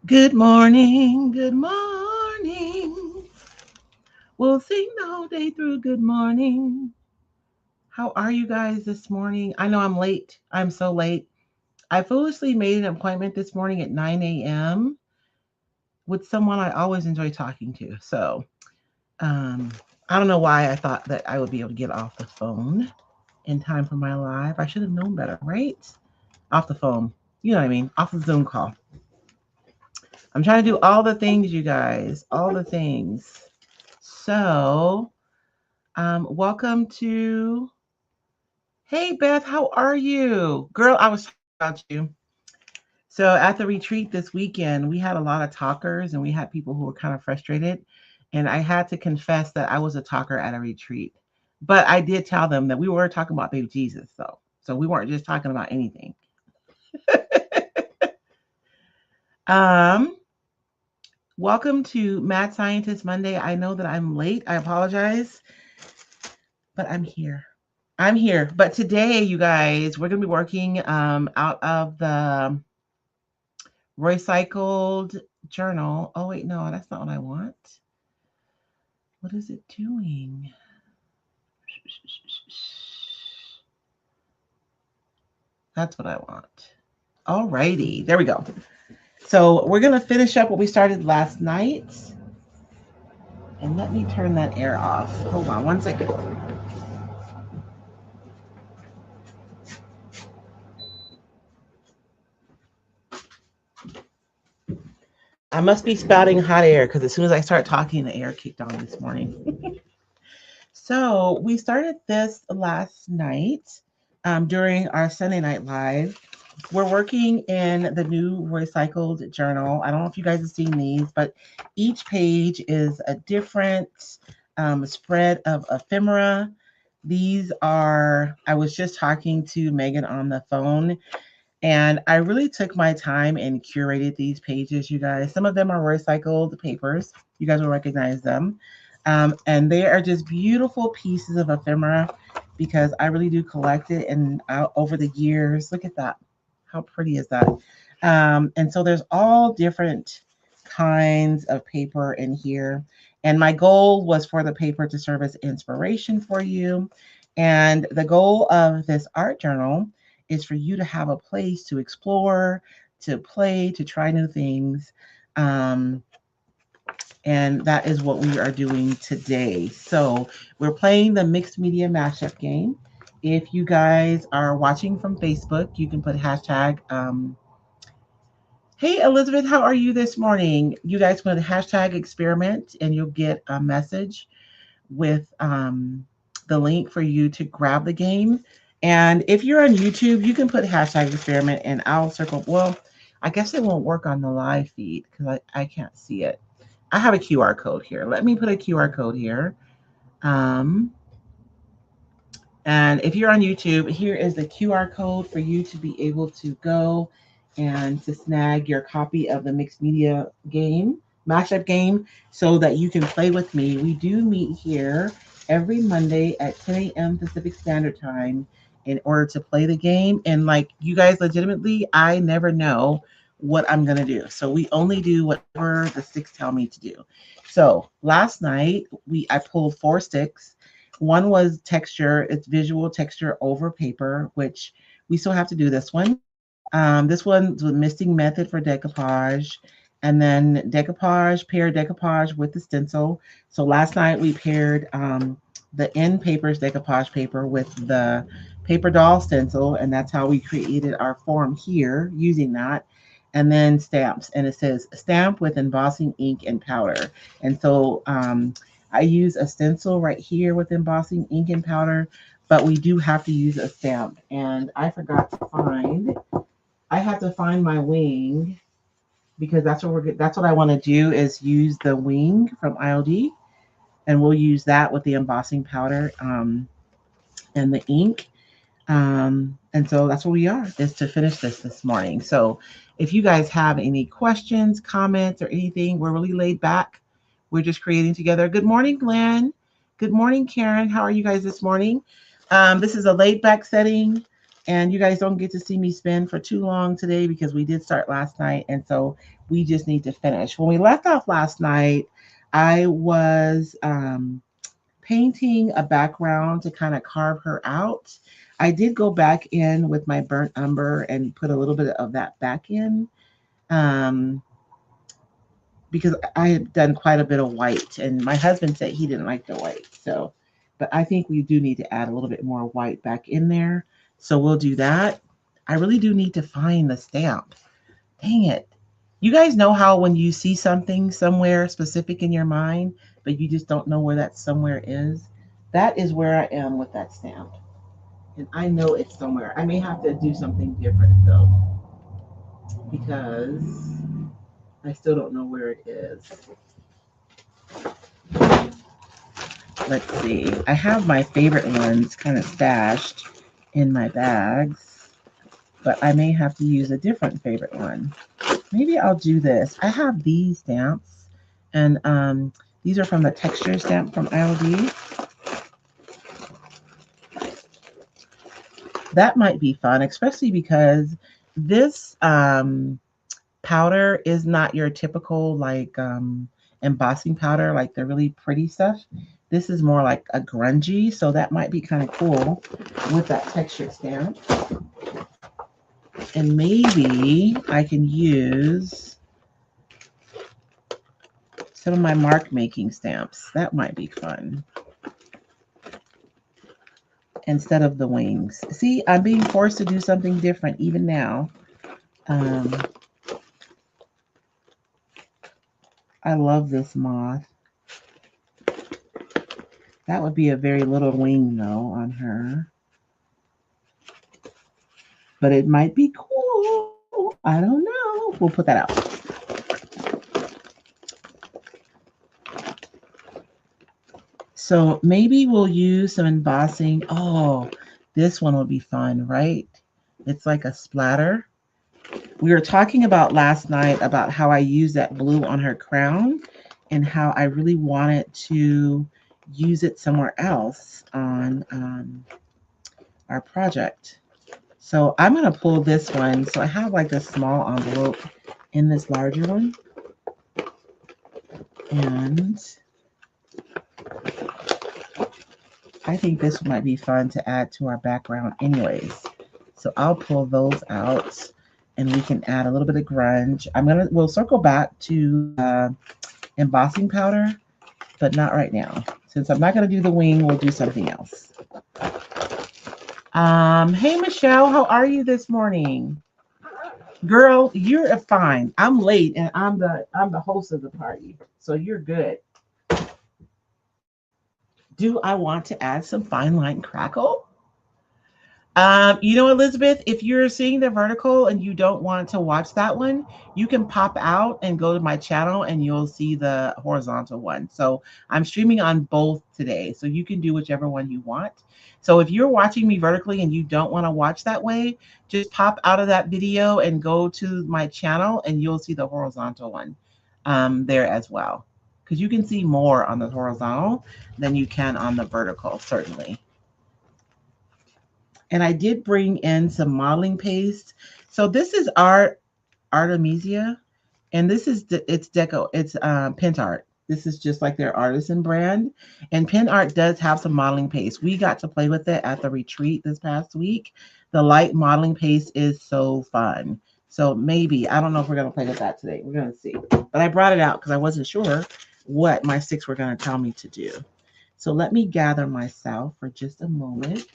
Good morning, good morning. We'll sing the whole day through. Good morning. How are you guys this morning? I know I'm late. I'm so late. I foolishly made an appointment this morning at 9 a.m. with someone I always enjoy talking to. Um, I don't know why I thought that I would be able to get off the phone in time for my live. I should have known better, right? Off the phone. You know what I mean? Off the Zoom call. I'm trying to do all the things, you guys. All the things. So, welcome to. Hey, Beth, how are you? Girl, I was talking about you. So, at the retreat this weekend, we had a lot of talkers and we had people who were kind of frustrated. And I had to confess that I was a talker at a retreat. But I did tell them that we were talking about baby Jesus, though. So, we weren't just talking about anything. um, Welcome to Mad Scientist Monday. I know that I'm late. I apologize, but I'm here. I'm here. But today, you guys, we're going to be working out of the recycled journal. Oh, wait, no, that's not what I want. What is it doing? That's what I want. All righty. There we go. So we're going to finish up what we started last night. And let me turn that air off. Hold on one second. I must be spouting hot air because as soon as I start talking, the air kicked on this morning. So we started this last night during our Sunday night live. We're working in the new recycled journal. I don't know if you guys have seen these, but each page is a different spread of ephemera. These are, I was just talking to Megan on the phone, and I really took my time and curated these pages, you guys. Some of them are recycled papers. You guys will recognize them. And they are just beautiful pieces of ephemera because I really do collect it. And over the years, look at that. How pretty is that? And so there's all different kinds of paper in here. And my goal was for the paper to serve as inspiration for you. And the goal of this art journal is for you to have a place to explore, to play, to try new things. Um, and that is what we are doing today. So we're playing the mixed media mashup game. If you guys are watching from Facebook, you can put hashtag. Hey Elizabeth, how are you this morning? You guys put hashtag experiment, and you'll get a message with the link for you to grab the game. And if you're on YouTube, you can put hashtag experiment, and I'll circle. Well, I guess it won't work on the live feed because I can't see it. I have a QR code here. Let me put a QR code here. Um, and if you're on YouTube, here is the QR code for you to be able to go and to snag your copy of the mixed media game, mashup game, so that you can play with me. We do meet here every Monday at 10 a.m. Pacific Standard Time in order to play the game. And like you guys, legitimately, I never know what I'm going to do. So we only do whatever the sticks tell me to do. So last night, I pulled four sticks. One was texture, it's visual texture over paper, which we still have to do this one. This one's the misting method for decoupage, and then decoupage, pair decoupage with the stencil. So last night we paired the end papers decoupage paper with the paper doll stencil, and that's how we created our form here using that. And then stamps, and it says stamp with embossing ink and powder. And so I use a stencil right here with embossing ink and powder, but we do have to use a stamp. And I forgot to find. I have to find my wing because that's what I want to do is use the wing from IOD, and we'll use that with the embossing powder and the ink. And so that's where we are, is to finish this morning. So if you guys have any questions, comments, or anything, we're really laid back. We're just creating together. Good morning, Glenn. Good morning, Karen. How are you guys this morning? This is a laid back setting. And you guys don't get to see me spin for too long today because we did start last night. And so we just need to finish. When we left off last night, I was painting a background to kind of carve her out. I did go back in with my burnt umber and put a little bit of that back in. Um, because I had done quite a bit of white, and my husband said he didn't like the white. So, but I think we do need to add a little bit more white back in there. So we'll do that. I really do need to find the stamp. Dang it. You guys know how when you see something somewhere specific in your mind, but you just don't know where that somewhere is? That is where I am with that stamp. And I know it's somewhere. I may have to do something different though, because I still don't know where it is. Let's see. I have my favorite ones kind of stashed in my bags, but I may have to use a different favorite one. Maybe I'll do this. I have these stamps, and these are from the texture stamp from ILD. That might be fun, especially because this powder is not your typical like embossing powder, like the really pretty stuff. This is more like a grungy, so that might be kind of cool with that texture stamp. And maybe I can use some of my mark making stamps. That might be fun. Instead of the wings. See, I'm being forced to do something different even now. I love this moth. That would be a very little wing though on her. But it might be cool. I don't know. We'll put that out. So maybe we'll use some embossing. Oh, this one would be fun, right? It's like a splatter. We were talking about last night about how I use that blue on her crown and how I really wanted to use it somewhere else on our project. So I'm going to pull this one. So I have like a small envelope in this larger one. And I think this might be fun to add to our background anyways. So I'll pull those out and we can add a little bit of grunge. We'll circle back to embossing powder, but not right now. Since I'm not going to do the wing, we'll do something else. Hey Michelle, how are you this morning? Girl, you're fine. I'm late and I'm the host of the party. So you're good. Do I want to add some fine line crackle? You know, Elizabeth, if you're seeing the vertical and you don't want to watch that one, you can pop out and go to my channel and you'll see the horizontal one. So I'm streaming on both today. So you can do whichever one you want. So if you're watching me vertically and you don't want to watch that way, just pop out of that video and go to my channel and you'll see the horizontal one there as well. Because you can see more on the horizontal than you can on the vertical, certainly. And I did bring in some modeling paste. So this is Artemisia, and this is it's Pentart. This is just like their artisan brand. And Pentart does have some modeling paste. We got to play with it at the retreat this past week. The light modeling paste is so fun. So maybe, I don't know if we're going to play with that today. We're going to see. But I brought it out because I wasn't sure what my sticks were going to tell me to do. So let me gather myself for just a moment.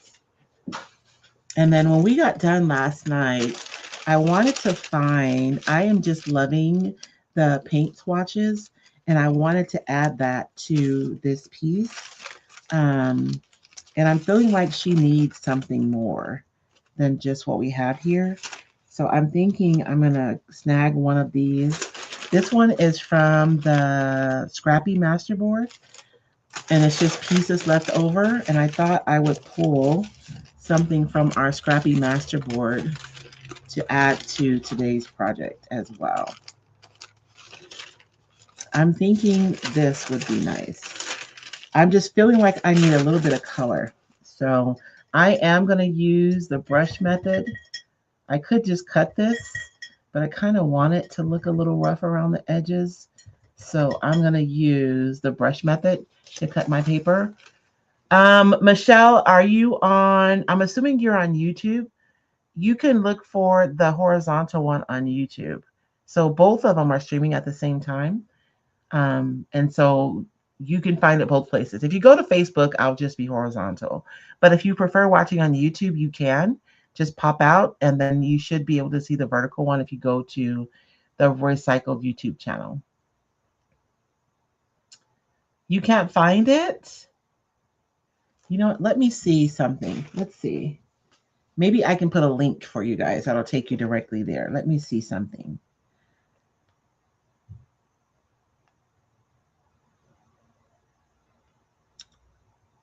And then when we got done last night, I wanted to I am just loving the paint swatches, and I wanted to add that to this piece. And I'm feeling like she needs something more than just what we have here. So I'm thinking I'm going to snag one of these. This one is from the Scrappy Masterboard, and it's just pieces left over. And I thought I would pull something from our Scrappy Masterboard to add to today's project as well. I'm thinking this would be nice. I'm just feeling like I need a little bit of color. So I am going to use the brush method. I could just cut this, but I kind of want it to look a little rough around the edges. So I'm going to use the brush method to cut my paper. Michelle, are you on? I'm assuming you're on YouTube. You can look for the horizontal one on YouTube. So both of them are streaming at the same time. And so you can find it both places. If you go to Facebook, I'll just be horizontal. But if you prefer watching on YouTube, you can just pop out and then you should be able to see the vertical one if you go to the Recycled YouTube channel. You can't find it? You know what? Let me see something. Let's see. Maybe I can put a link for you guys that'll take you directly there. Let me see something.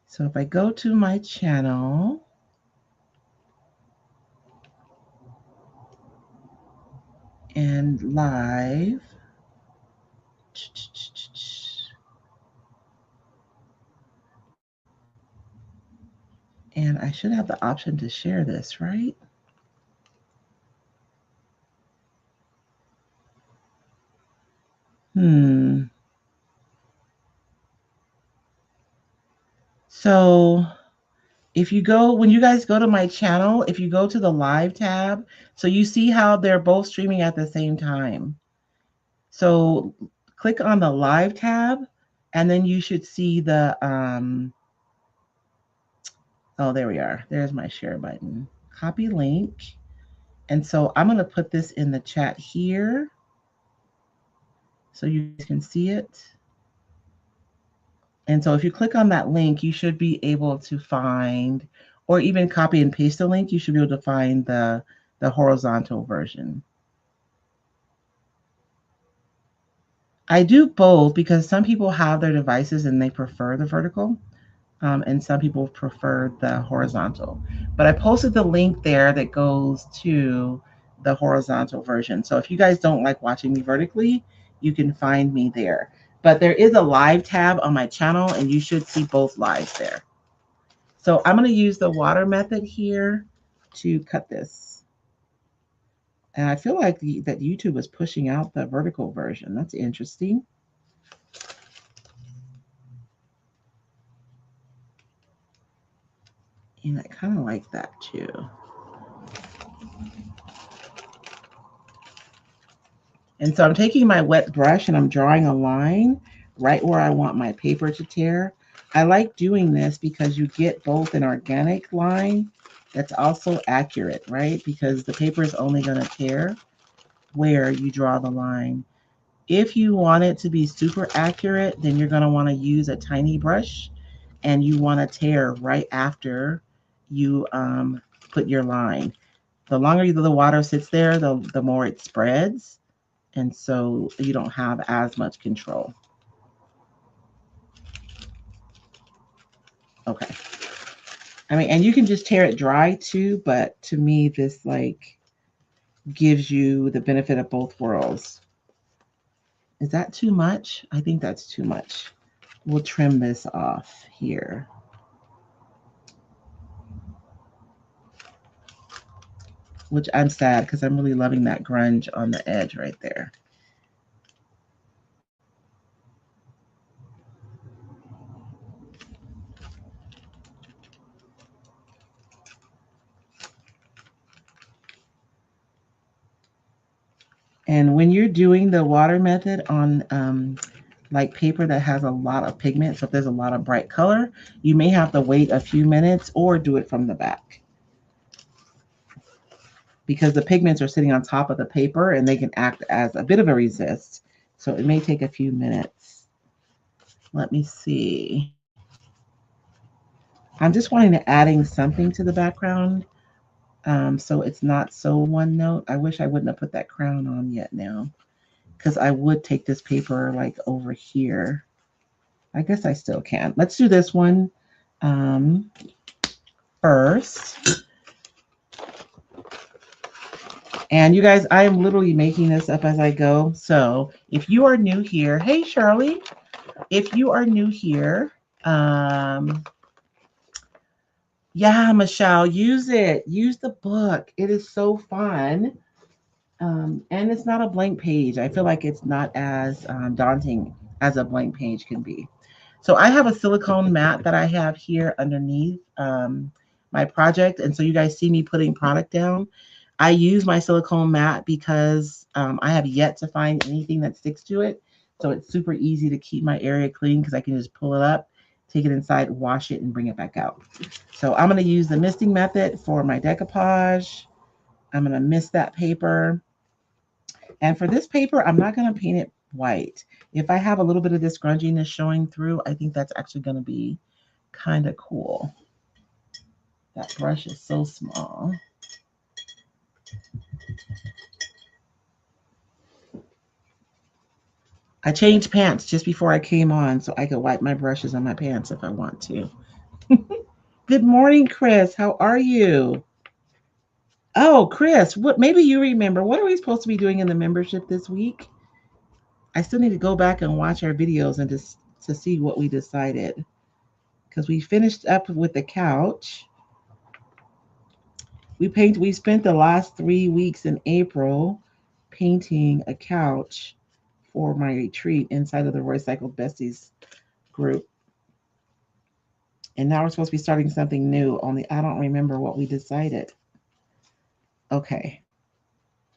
So if I go to my channel, and live, and I should have the option to share this, right? So if you go, when you guys go to my channel, if you go to the live tab, so you see how they're both streaming at the same time. So click on the live tab, and then you should see the, oh, there we are. There's my share button. Copy link. And so I'm going to put this in the chat here so you can see it. And so if you click on that link, you should be able to find, or even copy and paste the link, you should be able to find the horizontal version. I do both because some people have their devices and they prefer the vertical, and some people prefer the horizontal. But I posted the link there that goes to the horizontal version. So if you guys don't like watching me vertically, you can find me there. But there is a live tab on my channel, and you should see both lives there. So I'm going to use the water method here to cut this. And I feel like that YouTube is pushing out the vertical version. That's interesting. And I kind of like that too. And so I'm taking my wet brush and I'm drawing a line right where I want my paper to tear. I like doing this because you get both an organic line that's also accurate, right? Because the paper is only going to tear where you draw the line. If you want it to be super accurate, then you're going to want to use a tiny brush and you want to tear right after you put your line. The longer the water sits there, the more it spreads. And so you don't have as much control. Okay. I mean, and you can just tear it dry too, but to me, this like gives you the benefit of both worlds. Is that too much? I think that's too much. We'll trim this off here. Which I'm sad because I'm really loving that grunge on the edge right there. And when you're doing the water method on like paper that has a lot of pigment, so if there's a lot of bright color, you may have to wait a few minutes or do it from the back. Because the pigments are sitting on top of the paper and they can act as a bit of a resist. So it may take a few minutes. Let me see. I'm just wanting to adding something to the background so it's not so one note. I wish I wouldn't have put that crown on yet now because I would take this paper like over here. I guess I still can. Let's do this one first. And you guys, I am literally making this up as I go. So if you are new here, hey, Shirley, if you are new here, Yeah, Michelle, use it. Use the book. It is so fun. And it's not a blank page. I feel like it's not as daunting as a blank page can be. So I have a silicone mat that I have here underneath my project. And so you guys see me putting product down. I use my silicone mat because I have yet to find anything that sticks to it. So it's super easy to keep my area clean because I can just pull it up, take it inside, wash it, and bring it back out. So I'm going to use the misting method for my decoupage. I'm going to mist that paper. And for this paper, I'm not going to paint it white. If I have a little bit of this grunginess showing through, I think that's actually going to be kind of cool. That brush is so small. I changed pants just before I came on so I could wipe my brushes on my pants if I want to. Good morning, Chris. How are you? Oh, Chris, what maybe you remember. What are we supposed to be doing in the membership this week? I still need to go back and watch our videos and just to see what we decided. Because we finished up with the couch. We spent the last 3 weeks in April painting a couch for my retreat inside of the Recycled Besties group. And now we're supposed to be starting something new, only I don't remember what we decided. Okay.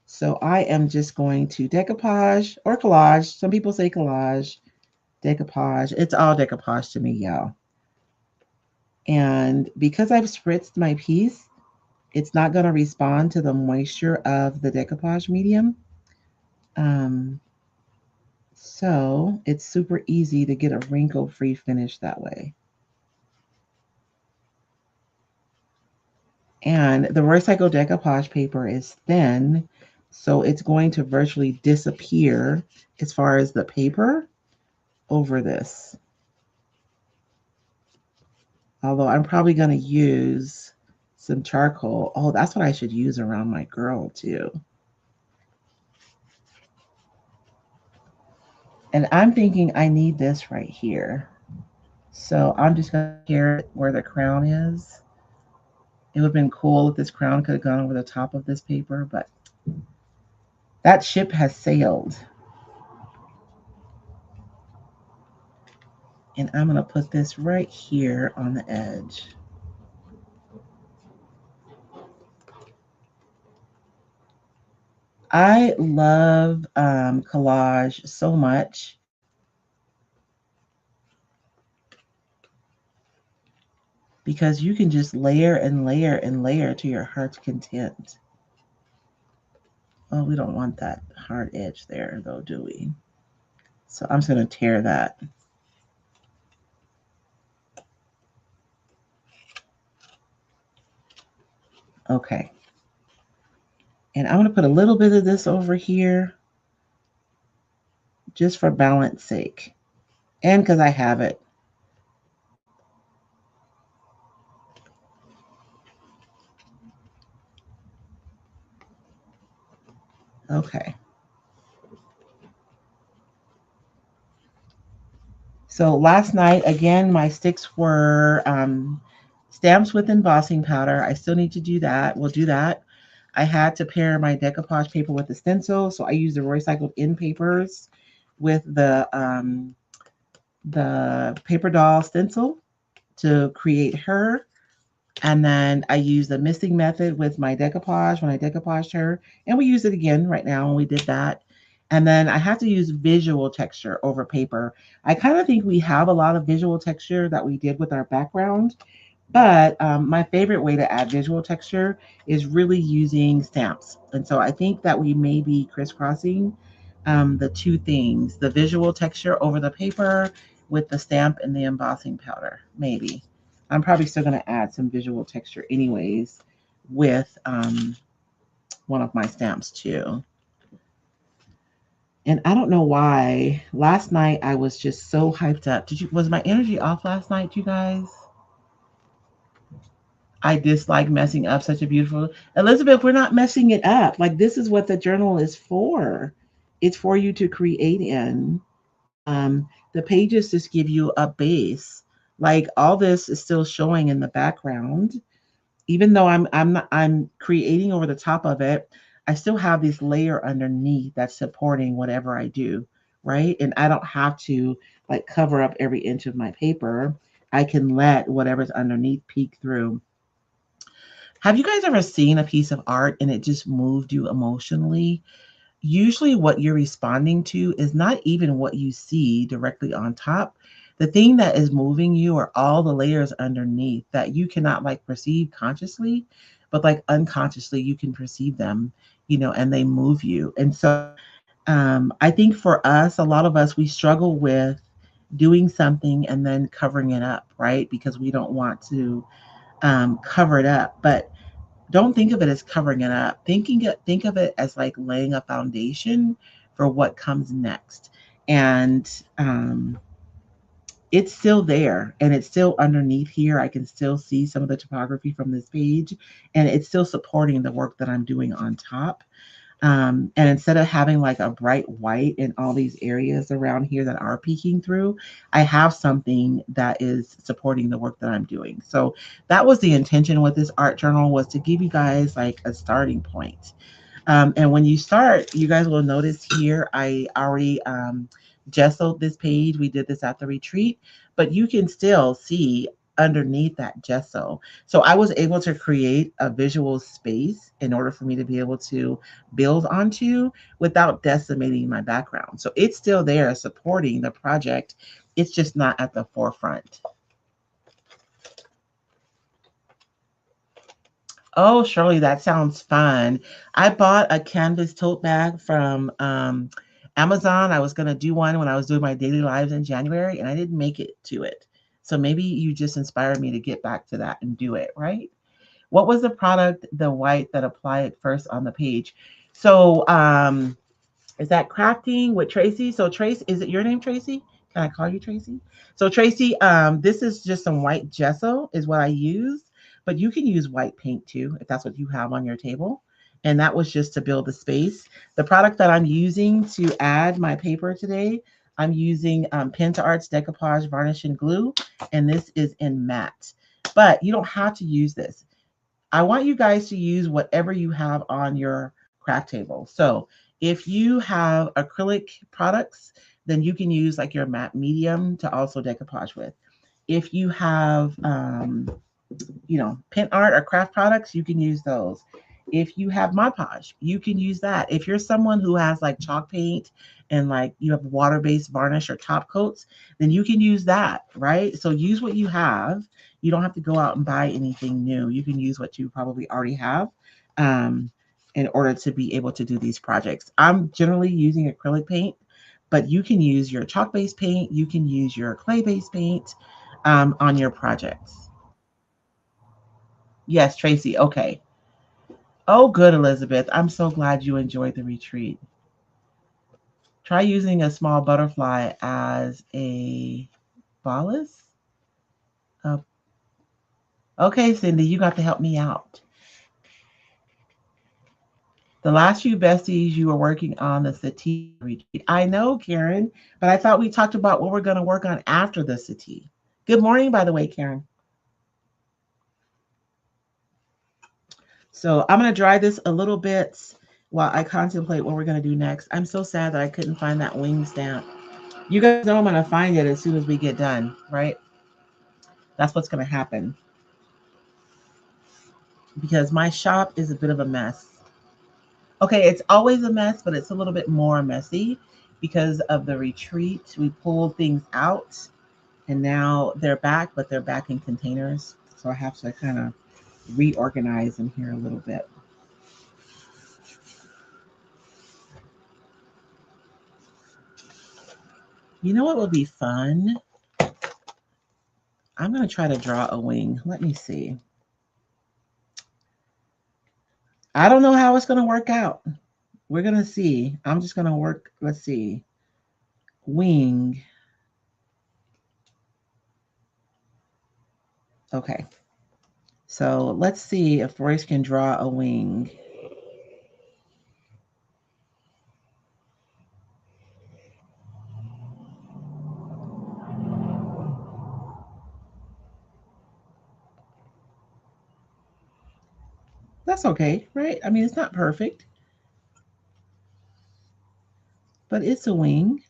So I am just going to decoupage or collage. Some people say collage, decoupage. It's all decoupage to me, y'all. And because I've spritzed my piece, it's not going to respond to the moisture of the decoupage medium. Um, so it's super easy to get a wrinkle-free finish that way. And the recycled decoupage paper is thin, so it's going to virtually disappear as far as the paper over this. Although I'm probably going to use some charcoal. Oh, that's what I should use around my girl too. And I'm thinking I need this right here. So I'm just going to tear it where the crown is. It would have been cool if this crown could have gone over the top of this paper, but that ship has sailed. And I'm going to put this right here on the edge. I love collage so much. Because you can just layer and layer and layer to your heart's content. Oh, we don't want that hard edge there though, do we? So I'm just going to tear that. Okay. And I'm going to put a little bit of this over here just for balance sake. And because I have it. Okay. So last night, again, my sticks were stamps with embossing powder. I still need to do that. We'll do that. I had to pair my decoupage paper with the stencil, so I used the recycled in papers with the paper doll stencil to create her. And then I used the misting method with my decoupage when I decoupaged her. And we use it again right now when we did that. And then I have to use visual texture over paper. I kind of think we have a lot of visual texture that we did with our background. But my favorite way to add visual texture is really using stamps. And so I think that we may be crisscrossing the two things, the visual texture over the paper with the stamp and the embossing powder, maybe. I'm probably still going to add some visual texture anyways with one of my stamps too. And I don't know why. Last night I was just so hyped up. Was my energy off last night, you guys? I dislike messing up such a beautiful Elizabeth, we're not messing it up. Like this is what the journal is for. It's for you to create in. The pages just give you a base. Like all this is still showing in the background, even though I'm creating over the top of it. I still have this layer underneath that's supporting whatever I do, right? And I don't have to like cover up every inch of my paper. I can let whatever's underneath peek through. Have you guys ever seen a piece of art and it just moved you emotionally? Usually what you're responding to is not even what you see directly on top. The thing that is moving you are all the layers underneath that you cannot like perceive consciously, but like unconsciously you can perceive them, and they move you. And so I think for us, a lot of us, we struggle with doing something and then covering it up, right? Because we don't want to cover it up. But don't think of it as covering it up. Think of it as like laying a foundation for what comes next. And it's still there and it's still underneath here. I can still see some of the topography from this page, and it's still supporting the work that I'm doing on top. And instead of having like a bright white in all these areas around here that are peeking through, I have something that is supporting the work that I'm doing. So that was the intention with this art journal, was to give you guys like a starting point. And when you start, you guys will notice here, I already gessoed this page. We did this at the retreat, but you can still see underneath that gesso. So I was able to create a visual space in order for me to be able to build onto without decimating my background. So it's still there supporting the project. It's just not at the forefront. Oh, Shirley, that sounds fun. I bought a canvas tote bag from Amazon. I was going to do one when I was doing my daily lives in January, and I didn't make it to it. So maybe you just inspired me to get back to that and do it, right? What was the product, the white that applied first on the page? So is that crafting with Tracy? So Tracy, is it your name, Tracy? Can I call you Tracy? So Tracy, this is just some white gesso is what I used, but you can use white paint too if that's what you have on your table. And that was just to build the space. The product that I'm using to add my paper today, I'm using Penta Arts Decoupage Varnish and Glue, and this is in matte. But you don't have to use this. I want you guys to use whatever you have on your craft table. So if you have acrylic products, then you can use like your matte medium to also decoupage with. If you have, pen art or craft products, you can use those. If you have Mod Podge, you can use that. If you're someone who has like chalk paint and like you have water-based varnish or top coats, then you can use that, right? So use what you have. You don't have to go out and buy anything new. You can use what you probably already have um, in order to be able to do these projects. I'm generally using acrylic paint, but you can use your chalk-based paint. You can use your clay-based paint on your projects. Yes, Tracy. Okay. Oh, good, Elizabeth. I'm so glad you enjoyed the retreat. Try using a small butterfly as a ballast. Uh, okay, Cindy, you got to help me out. The last few besties, you were working on the Sati retreat. I know, Karen, but I thought we talked about what we're going to work on after the Sati. Good morning, by the way, Karen. So I'm going to dry this a little bit while I contemplate what we're going to do next. I'm so sad that I couldn't find that wing stamp. You guys know I'm going to find it as soon as we get done, right? That's what's going to happen because my shop is a bit of a mess. Okay, it's always a mess, but it's a little bit more messy because of the retreat. We pulled things out and now they're back, but they're back in containers. So I have to kind of reorganize them here a little bit. You know what would be fun? I'm going to try to draw a wing. Let me see. I don't know how it's going to work out. We're going to see. I'm just going to work. Let's see. Wing. Okay. So let's see if Royce can draw a wing. That's okay, right? I mean, it's not perfect, but it's a wing.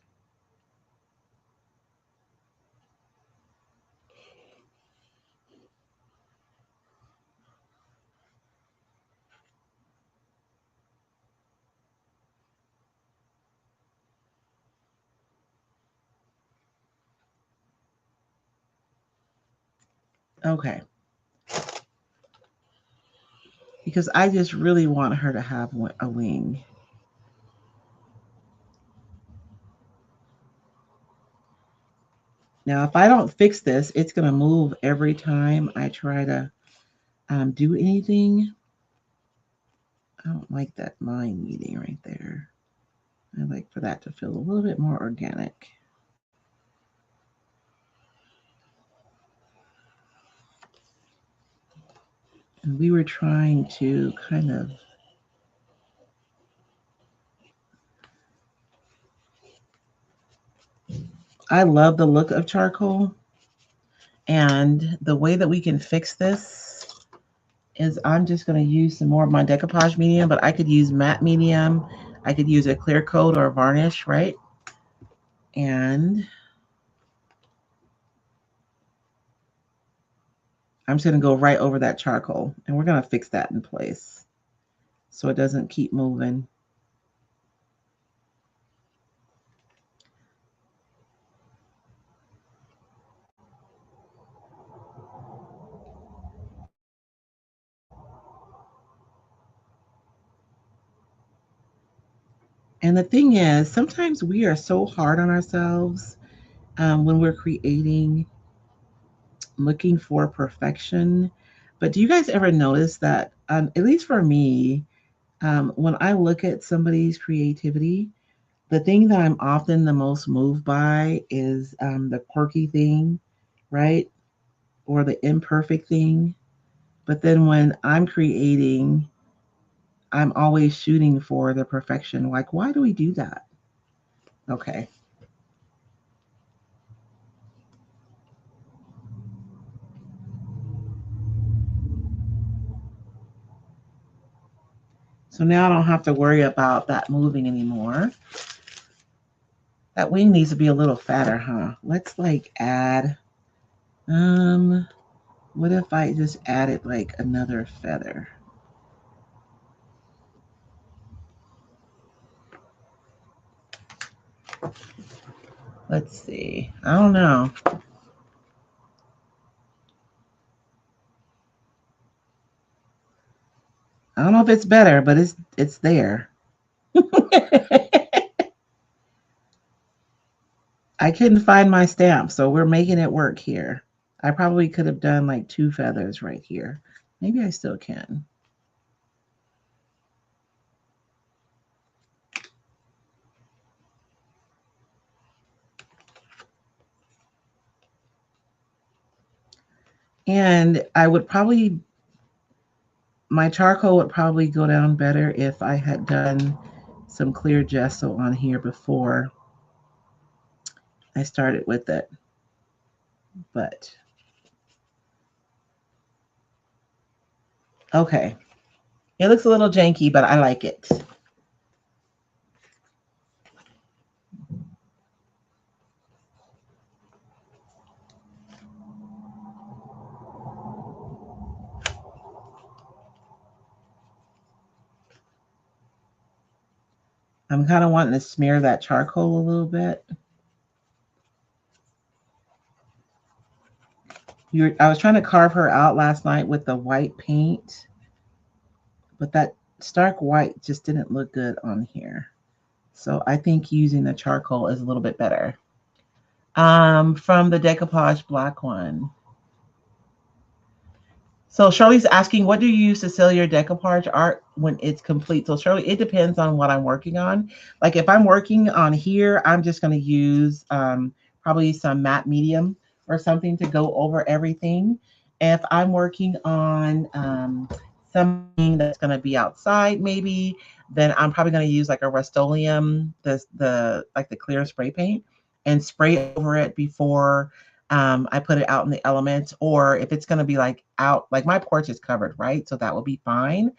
Okay. Because I just really want her to have a wing. Now, if I don't fix this, it's going to move every time I try to do anything. I don't like that line meeting right there. I like for that to feel a little bit more organic. And we were trying to kind of, I love the look of charcoal. And the way that we can fix this is I'm just going to use some more of my decoupage medium, but I could use matte medium. I could use a clear coat or a varnish, right? And I'm just going to go right over that charcoal, and we're going to fix that in place so it doesn't keep moving. And the thing is, sometimes we are so hard on ourselves when we're creating, looking for perfection. But do you guys ever notice that, at least for me, when I look at somebody's creativity, the thing that I'm often the most moved by is the quirky thing, right? Or the imperfect thing. But then when I'm creating, I'm always shooting for the perfection. Like, why do we do that? Okay. So now I don't have to worry about that moving anymore. That wing needs to be a little fatter, huh? Let's like add, um, what if I just added like another feather? Let's see. I don't know. I don't know if it's better, but it's there. I couldn't find my stamp, so we're making it work here. I probably could have done like two feathers right here. Maybe I still can. And I would probably, my charcoal would probably go down better if I had done some clear gesso on here before I started with it. But okay. It looks a little janky, but I like it. I'm kind of wanting to smear that charcoal a little bit. I was trying to carve her out last night with the white paint, but that stark white just didn't look good on here. So I think using the charcoal is a little bit better. From the decoupage black one. So Shirley's asking, what do you use to sell your decoupage art when it's complete? So Shirley, it depends on what I'm working on. Like if I'm working on here, I'm just going to use probably some matte medium or something to go over everything. If I'm working on something that's going to be outside, maybe, then I'm probably going to use like a Rust-Oleum, the like the clear spray paint, and spray over it before I put it out in the elements, or if it's going to be like out, like my porch is covered, right? So that will be fine.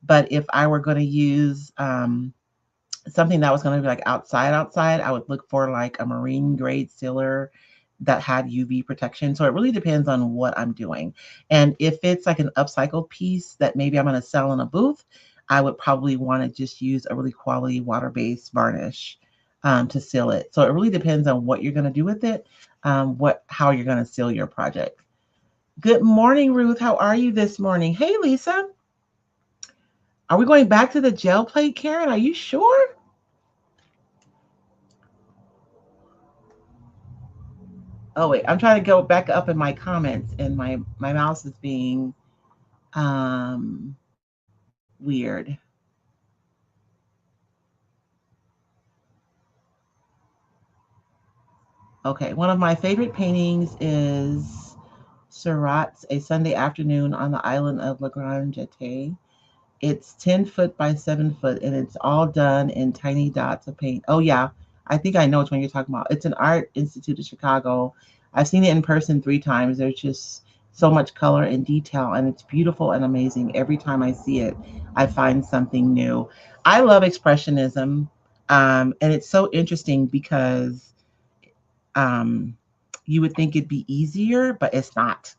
But if I were going to use something that was going to be like outside, I would look for like a marine grade sealer that had UV protection. So it really depends on what I'm doing. And if it's like an upcycled piece that maybe I'm going to sell in a booth, I would probably want to just use a really quality water-based varnish to seal it. So it really depends on what you're going to do with it, how you're going to seal your project. Good morning, Ruth. How are you this morning? Hey, Lisa. Are we going back to the gel plate, Karen? Are you sure? Oh, wait. I'm trying to go back up in my comments, and my mouse is being weird. Okay. One of my favorite paintings is Seurat's A Sunday Afternoon on the Island of La Grande Jetée. It's 10 foot by 7 foot, and it's all done in tiny dots of paint. Oh, yeah. I think I know which one you're talking about. It's an Art Institute of Chicago. I've seen it in person 3 times. There's just so much color and detail, and it's beautiful and amazing. Every time I see it, I find something new. I love Expressionism, and it's so interesting because you would think it'd be easier, but it's not.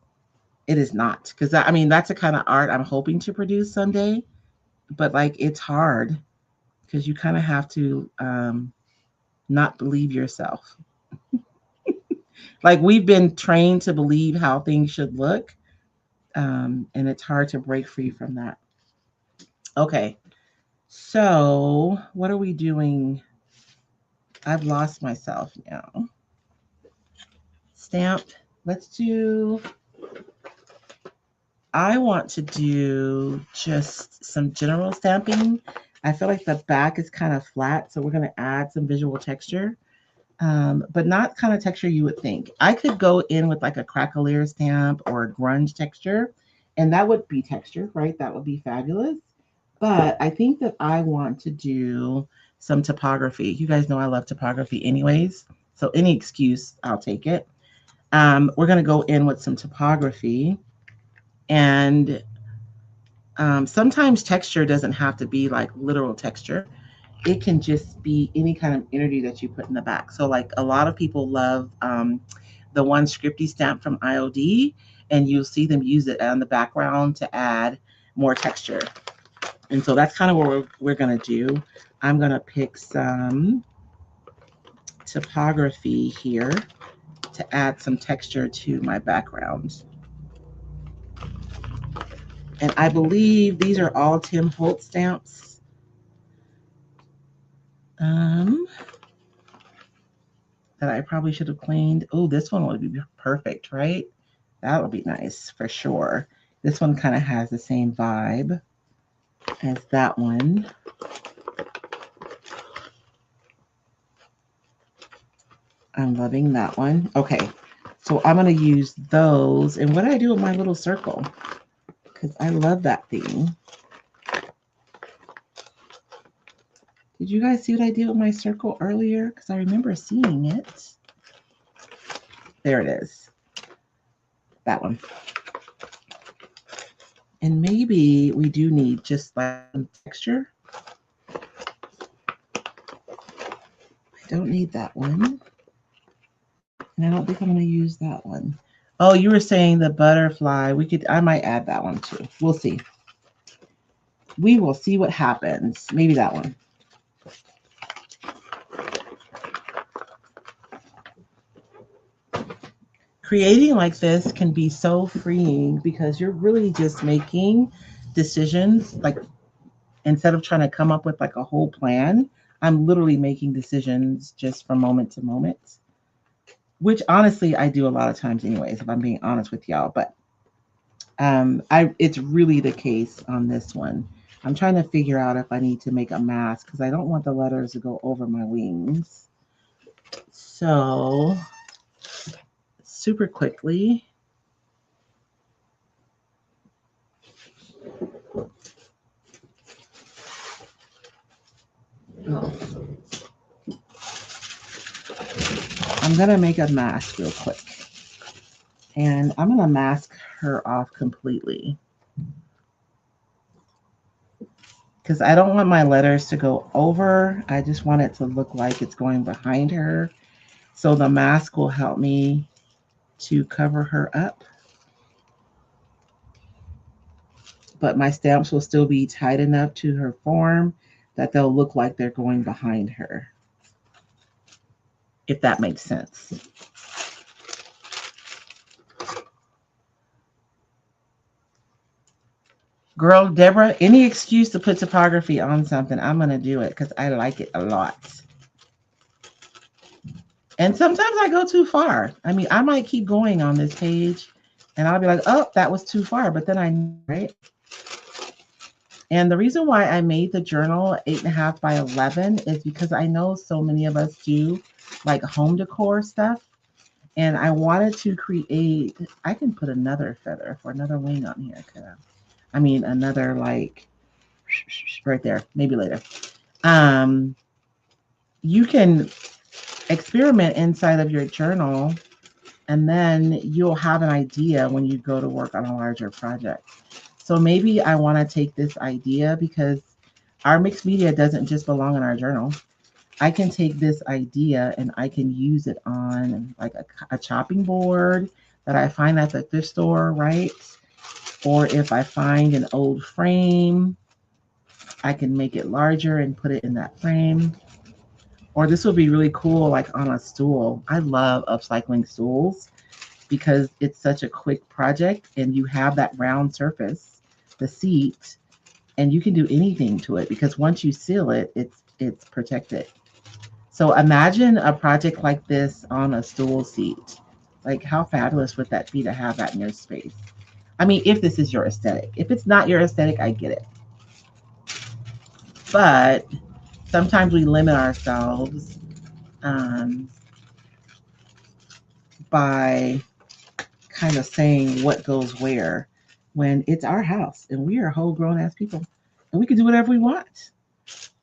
It is not. Because, I mean, that's the kind of art I'm hoping to produce someday. But, like, it's hard because you kind of have to not believe yourself. Like, we've been trained to believe how things should look, and it's hard to break free from that. Okay, so what are we doing? I've lost myself now. Stamped. Let's do, I want to do just some general stamping. I feel like the back is kind of flat, so we're going to add some visual texture. But not kind of texture you would think. I could go in with like a cracklear stamp or a grunge texture, and that would be texture, right? That would be fabulous. But I think that I want to do some typography. You guys know I love typography anyways, so any excuse, I'll take it. We're going to go in with some typography, and sometimes texture doesn't have to be like literal texture. It can just be any kind of energy that you put in the back. So like a lot of people love the one Scripty stamp from IOD, and you'll see them use it on the background to add more texture. And so that's kind of what we're going to do. I'm going to pick some typography here to add some texture to my background. And I believe these are all Tim Holtz stamps. That I probably should have cleaned. Oh, this one would be perfect, right? That would be nice for sure. This one kind of has the same vibe as that one. I'm loving that one. Okay, so I'm going to use those. And what do I do with my little circle? Because I love that thing. Did you guys see what I did with my circle earlier? Because I remember seeing it. There it is. That one. And maybe we do need just like some texture. I don't need that one. And I don't think I'm going to use that one. Oh, you were saying the butterfly. I might add that one too. We'll see. We will see what happens. Maybe that one. Creating like this can be so freeing because you're really just making decisions. Like, instead of trying to come up with like a whole plan, I'm literally making decisions just from moment to moment, which honestly I do a lot of times anyways, if I'm being honest with y'all. But it's really the case on this one. I'm trying to figure out if I need to make a mask because I don't want the letters to go over my wings. So super quickly. Oh. I'm going to make a mask real quick. And I'm going to mask her off completely because I don't want my letters to go over. I just want it to look like it's going behind her. So the mask will help me to cover her up. But my stamps will still be tight enough to her form that they'll look like they're going behind her, if that makes sense. Girl, Deborah, any excuse to put typography on something, I'm going to do it because I like it a lot. And sometimes I go too far. I mean, I might keep going on this page and I'll be like, oh, that was too far. But then right? And the reason why I made the journal 8.5 by 11 is because I know so many of us do like home decor stuff. And I wanted to create, I can put another feather for another wing on here. I mean, another like right there, maybe later. You can experiment inside of your journal and then you'll have an idea when you go to work on a larger project. So maybe I want to take this idea because our mixed media doesn't just belong in our journal. I can take this idea and I can use it on like a chopping board that I find at the thrift store, right? Or if I find an old frame, I can make it larger and put it in that frame. Or this would be really cool, like on a stool. I love upcycling stools because it's such a quick project and you have that round surface, the seat, and you can do anything to it because once you seal it, it's protected. So imagine a project like this on a stool seat. Like how fabulous would that be to have that in your space? I mean, if this is your aesthetic. If it's not your aesthetic, I get it. But sometimes we limit ourselves by kind of saying what goes where when it's our house and we are whole grown ass people and we can do whatever we want,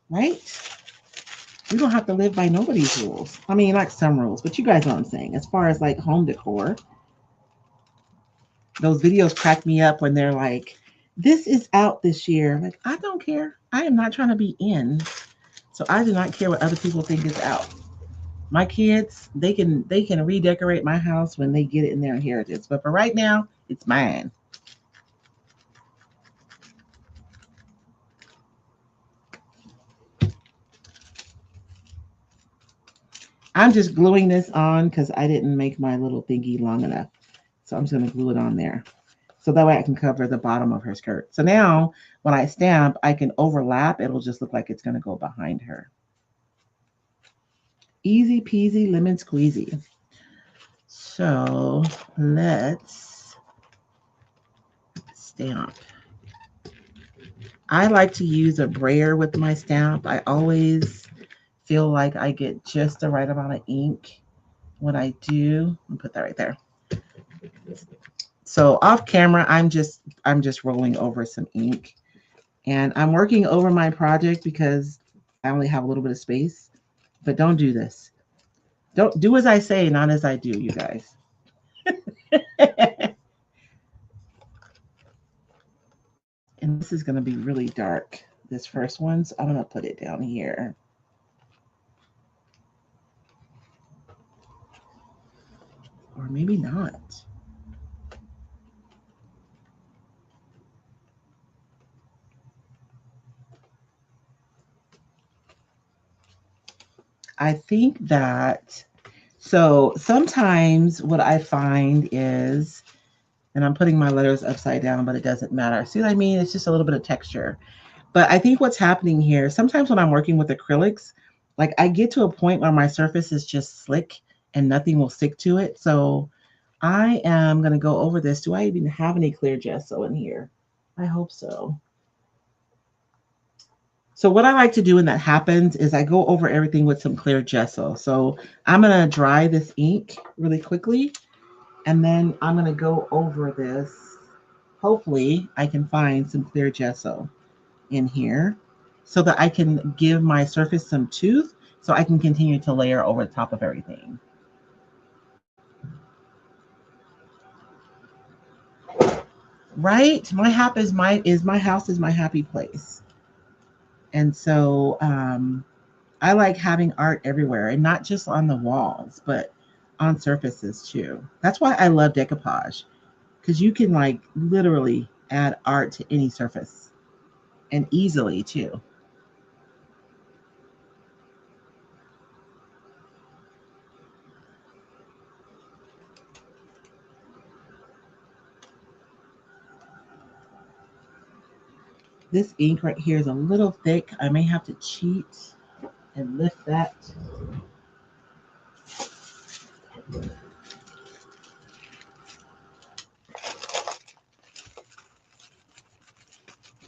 right? We don't have to live by nobody's rules. I mean, like some rules, but you guys know what I'm saying. As far as like home decor, those videos crack me up when they're like, this is out this year. Like, I don't care. I am not trying to be in. So I do not care what other people think is out. My kids, they can redecorate my house when they get it in their inheritance. But for right now, it's mine. I'm just gluing this on because I didn't make my little thingy long enough. So I'm just going to glue it on there. So that way I can cover the bottom of her skirt. So now when I stamp, I can overlap. It'll just look like it's going to go behind her. Easy peasy lemon squeezy. So let's stamp. I like to use a brayer with my stamp. I always feel like I get just the right amount of ink when I do. I'll put that right there. So off camera, I'm just rolling over some ink, and I'm working over my project because I only have a little bit of space. But don't do this. Don't do as I say, not as I do, you guys. And this is going to be really dark. This first one, so I'm going to put it down here. Or maybe not. I think that, so sometimes what I find is, and I'm putting my letters upside down, but it doesn't matter. See what I mean? It's just a little bit of texture. But I think what's happening here, sometimes when I'm working with acrylics, like I get to a point where my surface is just slick and nothing will stick to it. So I am going to go over this. Do I even have any clear gesso in here? I hope so. So what I like to do when that happens is I go over everything with some clear gesso. So I'm going to dry this ink really quickly, and then I'm going to go over this. Hopefully I can find some clear gesso in here so that I can give my surface some tooth so I can continue to layer over the top of everything. right? My house is my happy place. And so I like having art everywhere and not just on the walls, but on surfaces too. That's why I love decoupage because you can like literally add art to any surface and easily too. This ink right here is a little thick. I may have to cheat and lift that.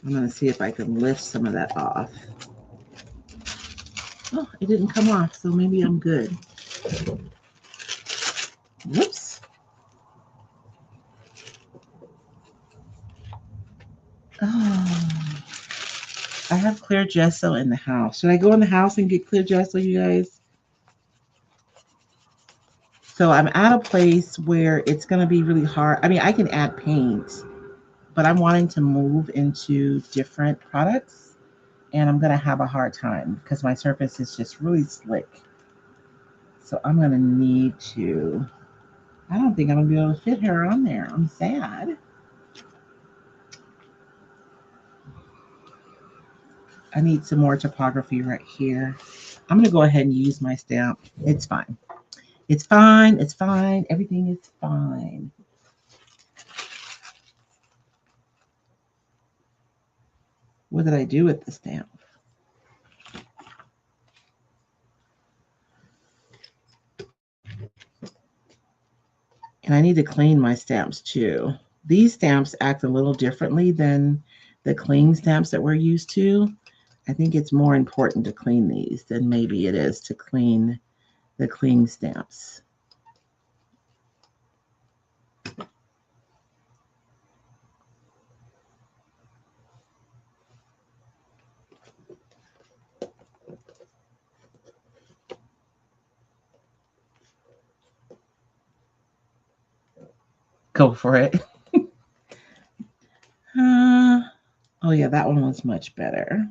I'm going to see if I can lift some of that off. Oh, it didn't come off, so maybe I'm good. Whoops. Oh, I have clear gesso in the house. Should I go in the house and get clear gesso, you guys? So I'm at a place where it's going to be really hard. I mean, I can add paint, but I'm wanting to move into different products and I'm going to have a hard time because my surface is just really slick. So I'm going to need to, I don't think I'm going to be able to fit her on there. I'm sad. I need some more topography right here. I'm going to go ahead and use my stamp. It's fine. It's fine. It's fine. Everything is fine. What did I do with the stamp? And I need to clean my stamps too. These stamps act a little differently than the cling stamps that we're used to. I think it's more important to clean these than maybe it is to clean the cling stamps. Go for it. Oh yeah, that one was much better.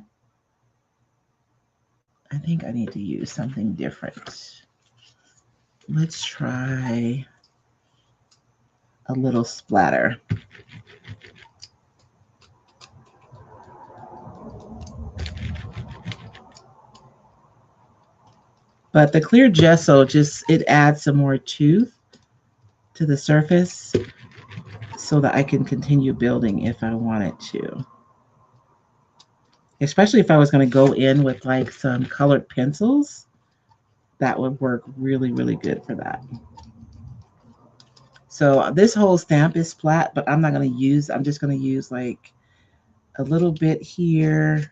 I think I need to use something different. Let's try a little splatter. But the clear gesso just, it adds some more tooth to the surface so that I can continue building if I wanted to. Especially if I was going to go in with like some colored pencils, that would work really, really good for that. So this whole stamp is flat, but I'm not going to use, I'm just going to use like a little bit here.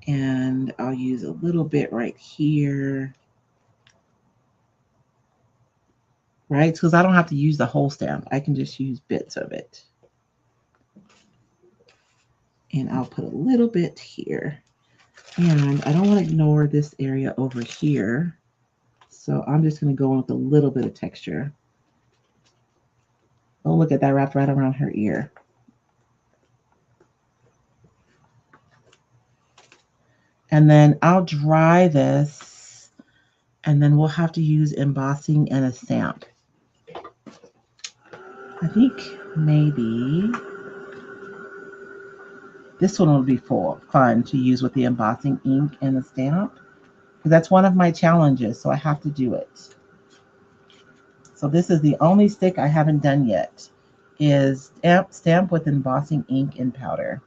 And I'll use a little bit right here. Right? Because I don't have to use the whole stamp. I can just use bits of it. And I'll put a little bit here. And I don't want to ignore this area over here. So I'm just going to go with a little bit of texture. Oh, look at that, wrapped right around her ear. And then I'll dry this, and then we'll have to use embossing and a stamp. I think maybe this one will be fun to use with the embossing ink and the stamp. Because that's one of my challenges, so I have to do it. So this is the only stick I haven't done yet, is stamp with embossing ink and powder.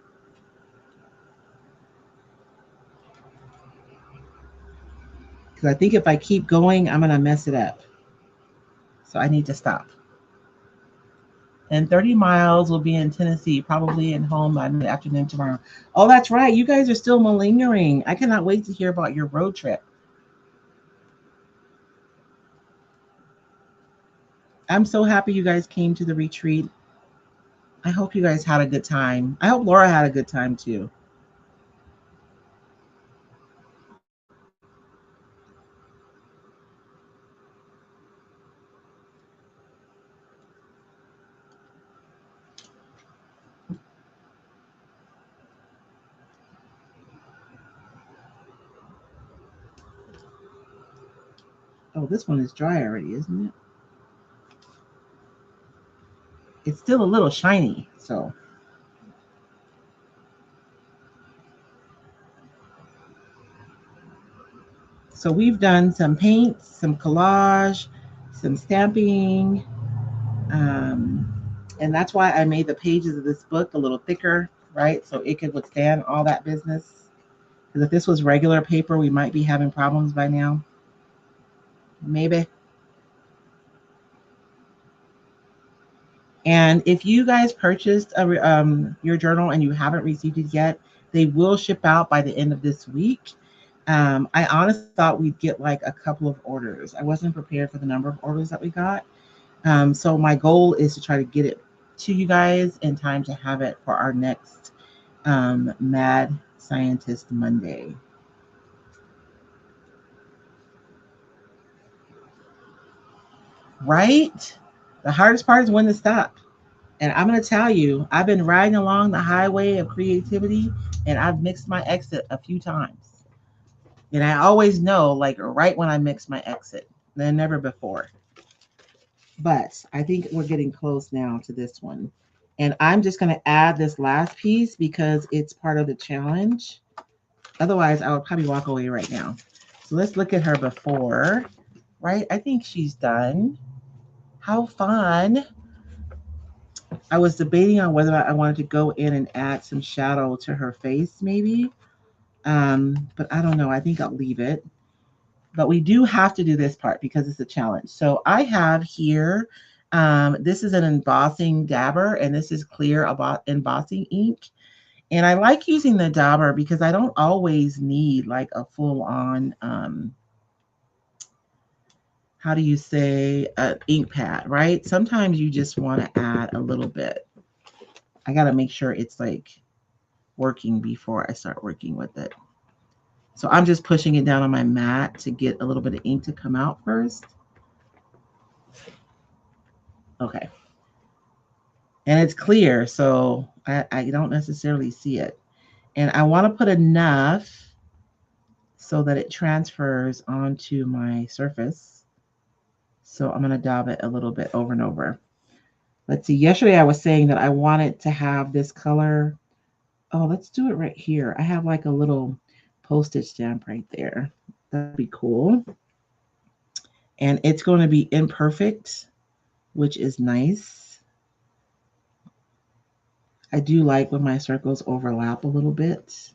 Because I think if I keep going, I'm going to mess it up. So I need to stop. And 30 miles will be in Tennessee, probably in home by mid-afternoon tomorrow. Oh, that's right. You guys are still malingering. I cannot wait to hear about your road trip. I'm so happy you guys came to the retreat. I hope you guys had a good time. I hope Laura had a good time too. Oh, this one is dry already, isn't it? It's still a little shiny, so. So we've done some paint, some collage, some stamping, um, and that's why I made the pages of this book a little thicker, right? So it could withstand all that business. Because if this was regular paper, we might be having problems by now. Maybe. And if you guys purchased your journal and you haven't received it yet, they will ship out by the end of this week. I honestly thought we'd get like a couple of orders. I wasn't prepared for the number of orders that we got. So my goal is to try to get it to you guys in time to have it for our next Mad Scientist Monday. Right? The hardest part is when to stop. And I'm going to tell you, I've been riding along the highway of creativity and I've mixed my exit a few times. And I always know, like, right when I mix my exit, then never before. But I think we're getting close now to this one. And I'm just going to add this last piece because it's part of the challenge. Otherwise, I would probably walk away right now. So let's look at her before, right? I think she's done. How fun. I was debating on whether I wanted to go in and add some shadow to her face, maybe. But I don't know. I think I'll leave it. But we do have to do this part because it's a challenge. So I have here, this is an embossing dabber, and this is clear about embossing ink. And I like using the dabber because I don't always need like a full-on, how do you say, ink pad, right? Sometimes you just want to add a little bit. I got to make sure it's like working before I start working with it. So I'm just pushing it down on my mat to get a little bit of ink to come out first. Okay. And it's clear, so I don't necessarily see it. And I want to put enough so that it transfers onto my surface. So I'm going to dab it a little bit over and over. Let's see. Yesterday I was saying that I wanted to have this color. Oh, let's do it right here. I have like a little postage stamp right there. That'd be cool. And it's going to be imperfect, which is nice. I do like when my circles overlap a little bit.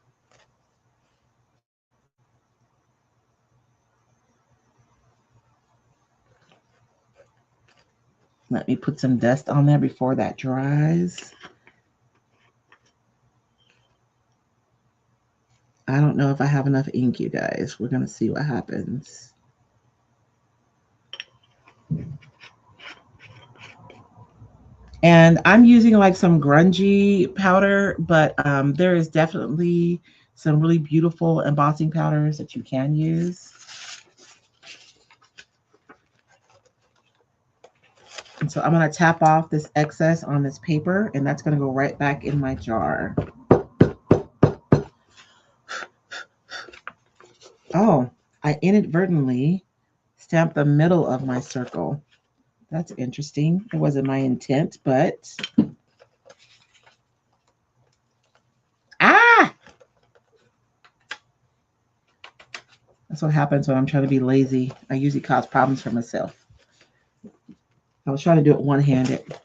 Let me put some dust on there before that dries. I don't know if I have enough ink, you guys. We're going to see what happens. And I'm using like some grungy powder, but there is definitely some really beautiful embossing powders that you can use. And so I'm going to tap off this excess on this paper, and that's going to go right back in my jar. Oh, I inadvertently stamped the middle of my circle. That's interesting. It wasn't my intent, but that's what happens when I'm trying to be lazy. I usually cause problems for myself. I was trying to do it one-handed.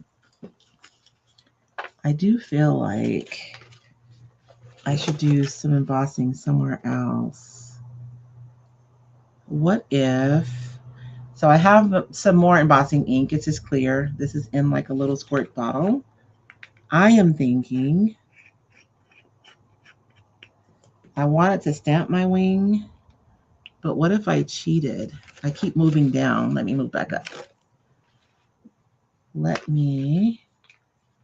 I do feel like I should do some embossing somewhere else. What if, so I have some more embossing ink. It's just clear. This is in like a little squirt bottle. I am thinking I wanted to stamp my wing, but what if I cheated? I keep moving down. Let me move back up. Let me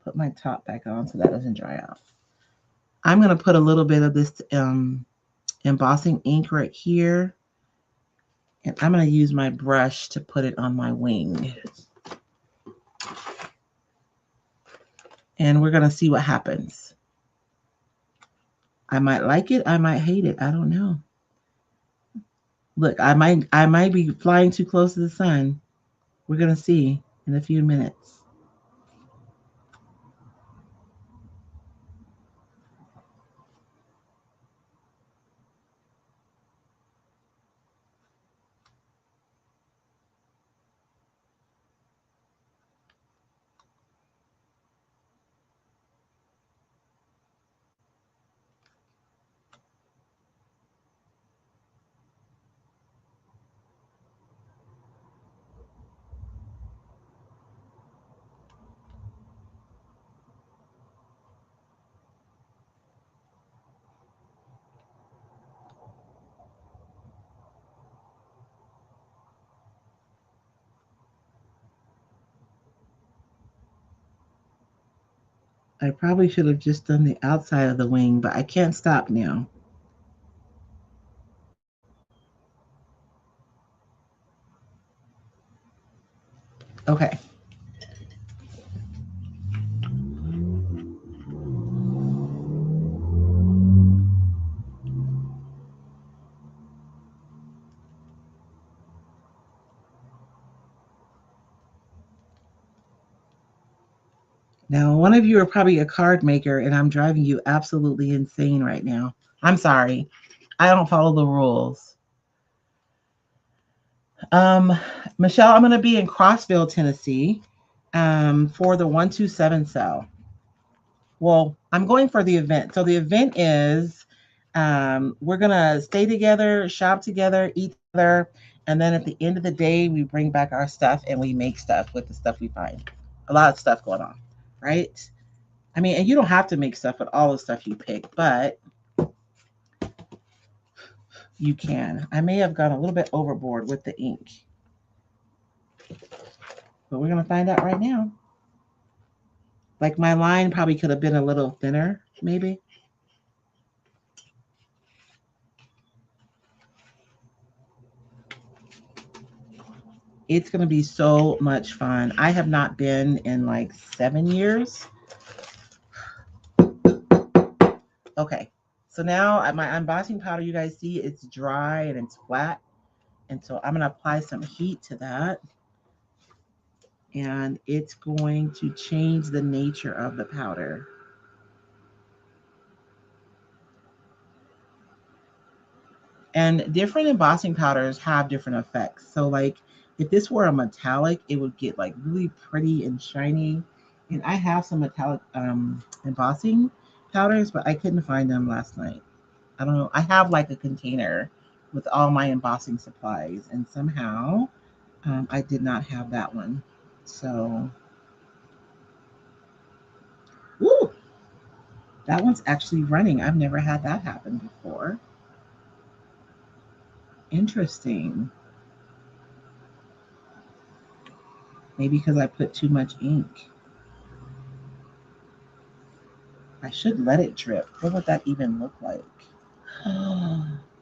put my top back on so that doesn't dry out. I'm going to put a little bit of this embossing ink right here. And I'm going to use my brush to put it on my wing. And we're going to see what happens. I might like it. I might hate it. I don't know. Look, I might be flying too close to the sun. We're gonna see in a few minutes. I probably should have just done the outside of the wing, but I can't stop now. Okay. Now, one of you are probably a card maker, and I'm driving you absolutely insane right now. I'm sorry. I don't follow the rules. Um, Michelle, I'm going to be in Crossville, Tennessee, for the 127 cell. Well, I'm going for the event. So the event is we're going to stay together, shop together, eat together. And then at the end of the day, we bring back our stuff and we make stuff with the stuff we find. A lot of stuff going on, right? I mean, and you don't have to make stuff with all the stuff you pick, but you can. I may have gone a little bit overboard with the ink, but we're going to find out right now. Like my line probably could have been a little thinner, maybe. It's going to be so much fun. I have not been in like 7 years. Okay. So now my embossing powder, you guys see it's dry and it's flat. And so I'm going to apply some heat to that. And it's going to change the nature of the powder. And different embossing powders have different effects. So like if this were a metallic, it would get like really pretty and shiny. And I have some metallic embossing powders, but I couldn't find them last night. I don't know. I have like a container with all my embossing supplies, and somehow I did not have that one. So, ooh, that one's actually running. I've never had that happen before. Interesting. Maybe because I put too much ink. I should let it drip. What would that even look like?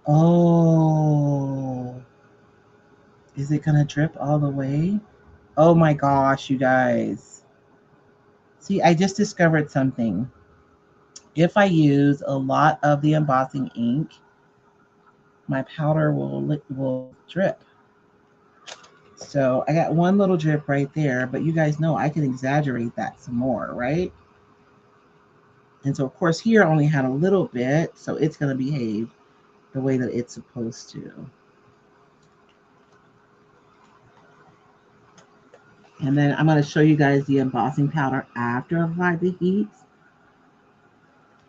Oh, is it gonna drip all the way? Oh my gosh, you guys. See, I just discovered something. If I use a lot of the embossing ink, my powder will drip. So I got one little drip right there, but you guys know I can exaggerate that some more, right? And so of course here I only had a little bit, so it's gonna behave the way that it's supposed to. And then I'm going to show you guys the embossing powder after I apply the heat.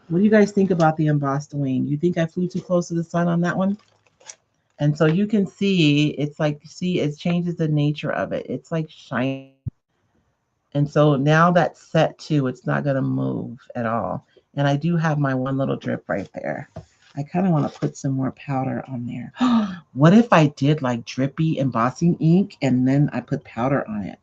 What do you guys think about the embossed wing? You think I flew too close to the sun on that one? And so you can see, it's like, see, it changes the nature of it. It's like shiny. And so now that's set to, it's not going to move at all. And I do have my one little drip right there. I kind of want to put some more powder on there. What if I did like drippy embossing ink and then I put powder on it?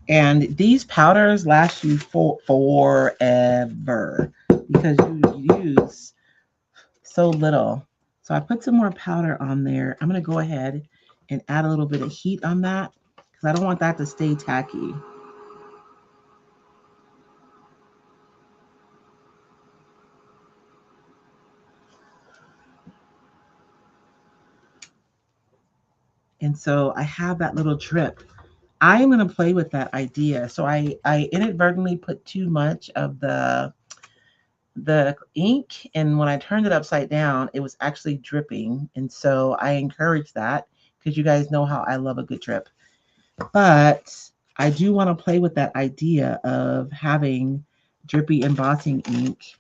And these powders last you for forever because you use so little. So I put some more powder on there. I'm going to go ahead and add a little bit of heat on that because I don't want that to stay tacky. And so I have that little drip. I'm going to play with that idea. So I inadvertently put too much of the ink, and when I turned it upside down, it was actually dripping. And so I encourage that because you guys know how I love a good drip. But I do want to play with that idea of having drippy embossing ink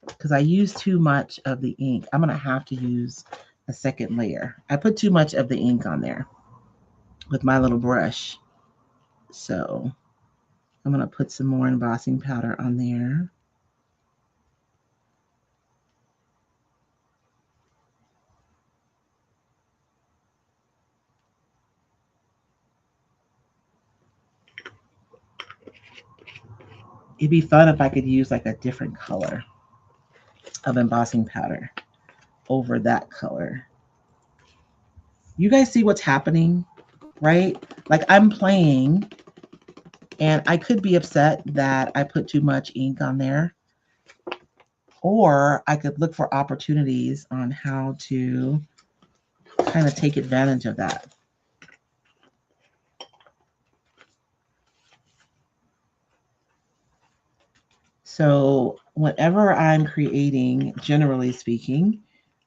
because I use too much of the ink. I'm going to have to use a second layer. I put too much of the ink on there with my little brush. So I'm going to put some more embossing powder on there. It'd be fun if I could use like a different color of embossing powder over that color. You guys see what's happening, right? Like I'm playing and I could be upset that I put too much ink on there, or I could look for opportunities on how to kind of take advantage of that. So whenever I'm creating, generally speaking,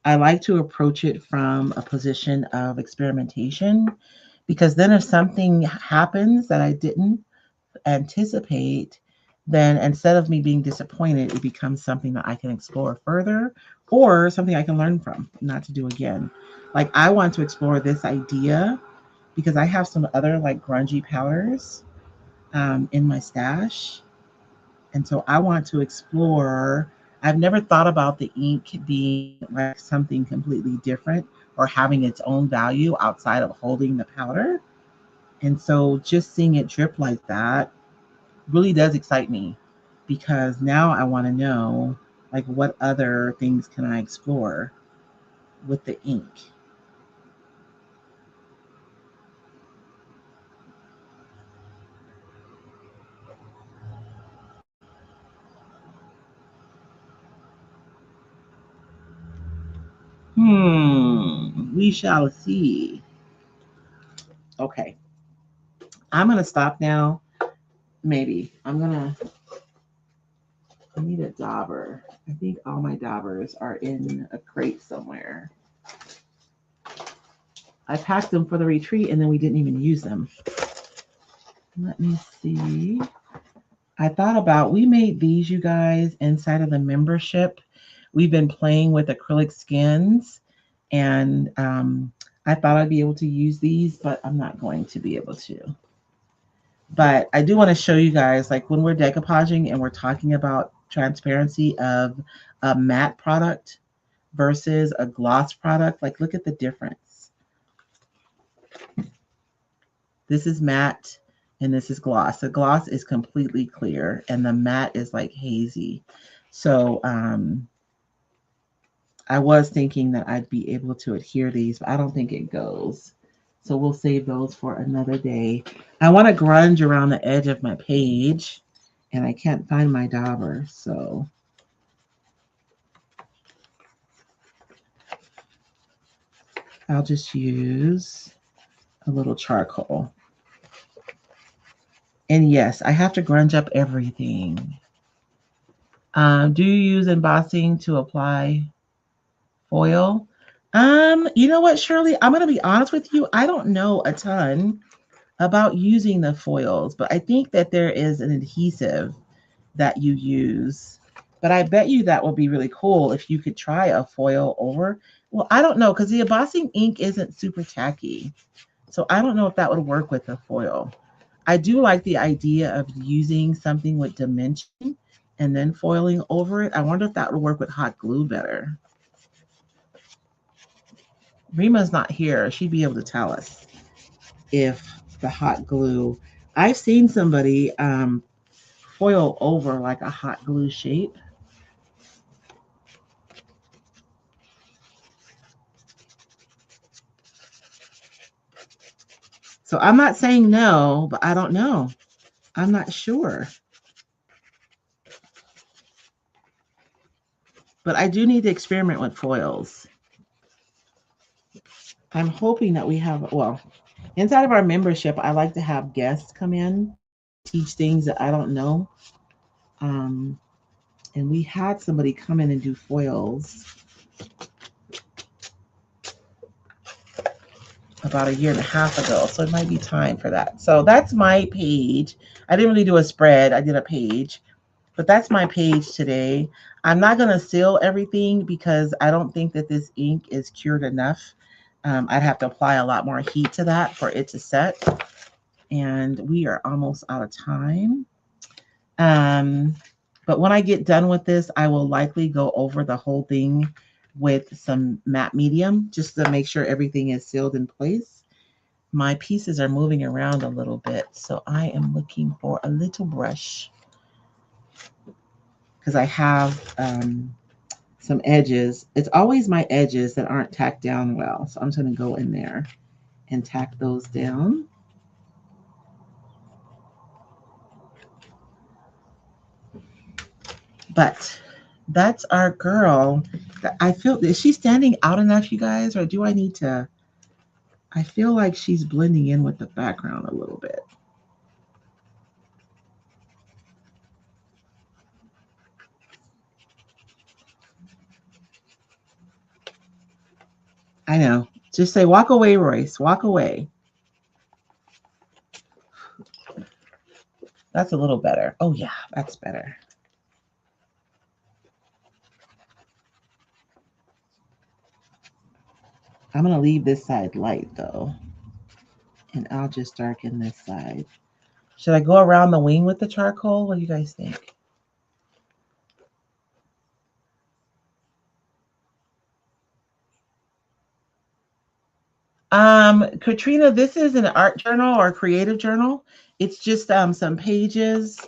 I like to approach it from a position of experimentation because then if something happens that I didn't anticipate, then instead of me being disappointed, it becomes something that I can explore further or something I can learn from, not to do again. Like I want to explore this idea because I have some other like grungy powders in my stash. And so I want to explore. I've never thought about the ink being like something completely different or having its own value outside of holding the powder. And so just seeing it drip like that really does excite me because now I want to know like what other things can I explore with the ink. We shall see. Okay, I'm gonna stop now. Maybe I need a dauber. I think all my daubers are in a crate somewhere. I packed them for the retreat and then we didn't even use them. Let me see. I thought about we made these, you guys, inside of the membership. We've been playing with acrylic skins, and I thought I'd be able to use these, but I'm not going to be able to. But I do want to show you guys, like when we're decoupaging and we're talking about transparency of a matte product versus a gloss product, like look at the difference. This is matte and this is gloss. The gloss is completely clear and the matte is like hazy. So I was thinking that I'd be able to adhere these, but I don't think it goes. So we'll save those for another day. I want to grunge around the edge of my page and I can't find my dauber. So I'll just use a little charcoal. And yes, I have to grunge up everything. Do you use embossing to apply foil? You know what, Shirley? I'm gonna be honest with you. I don't know a ton about using the foils, but I think that there is an adhesive that you use. But I bet you that would be really cool if you could try a foil over. Well, I don't know because the embossing ink isn't super tacky. So I don't know if that would work with the foil. I do like the idea of using something with dimension and then foiling over it. I wonder if that would work with hot glue better. Rima's not here. She'd be able to tell us if the hot glue. I've seen somebody foil over like a hot glue shape. So I'm not saying no, but I don't know. I'm not sure. But I do need to experiment with foils. I'm hoping that we have, well, inside of our membership, I like to have guests come in and teach things that I don't know. Um, and we had somebody come in and do foils about a year and a half ago. So it might be time for that. So that's my page. I didn't really do a spread, I did a page, but that's my page today. I'm not going to seal everything because I don't think that this ink is cured enough. I'd have to apply a lot more heat to that for it to set. And we are almost out of time. Um, but when I get done with this, I will likely go over the whole thing with some matte medium just to make sure everything is sealed in place. My pieces are moving around a little bit, so I am looking for a little brush because I have some edges. It's always my edges that aren't tacked down well, so I'm just going to go in there and tack those down. But that's our girl. I feel, is she standing out enough, you guys, or do I need to? I feel like she's blending in with the background a little bit. I know. Just say, walk away, Royce. Walk away. That's a little better. Oh, yeah, that's better. I'm going to leave this side light, though. And I'll just darken this side. Should I go around the wing with the charcoal? What do you guys think? Katrina, this is an art journal or creative journal. It's just some pages.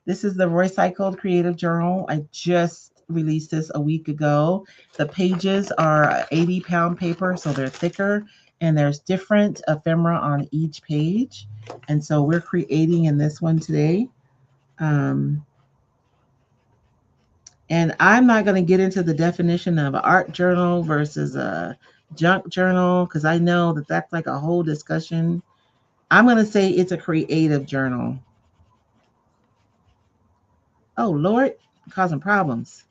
This is the Recycled Creative Journal. I just released this a week ago. The pages are 80-pound paper, so they're thicker, and there's different ephemera on each page. And so we're creating in this one today. Um, and I'm not going to get into the definition of an art journal versus a junk journal because I know that that's like a whole discussion. I'm going to say it's a creative journal. Oh, Lord, causing problems.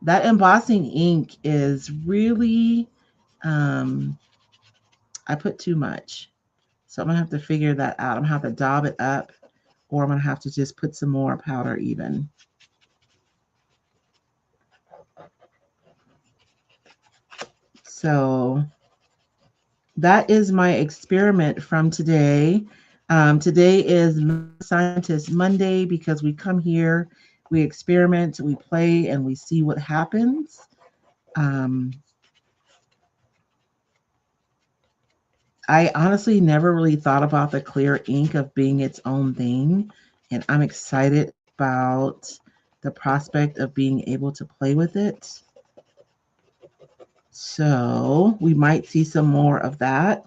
That embossing ink is really, um, I put too much. So I'm going to have to figure that out. I'm going to have to daub it up, or I'm going to have to just put some more powder even. So that is my experiment from today. Today is Scientist Monday because we come here, we experiment, we play, and we see what happens. Um, I honestly never really thought about the clear ink of being its own thing, and I'm excited about the prospect of being able to play with it. So we might see some more of that.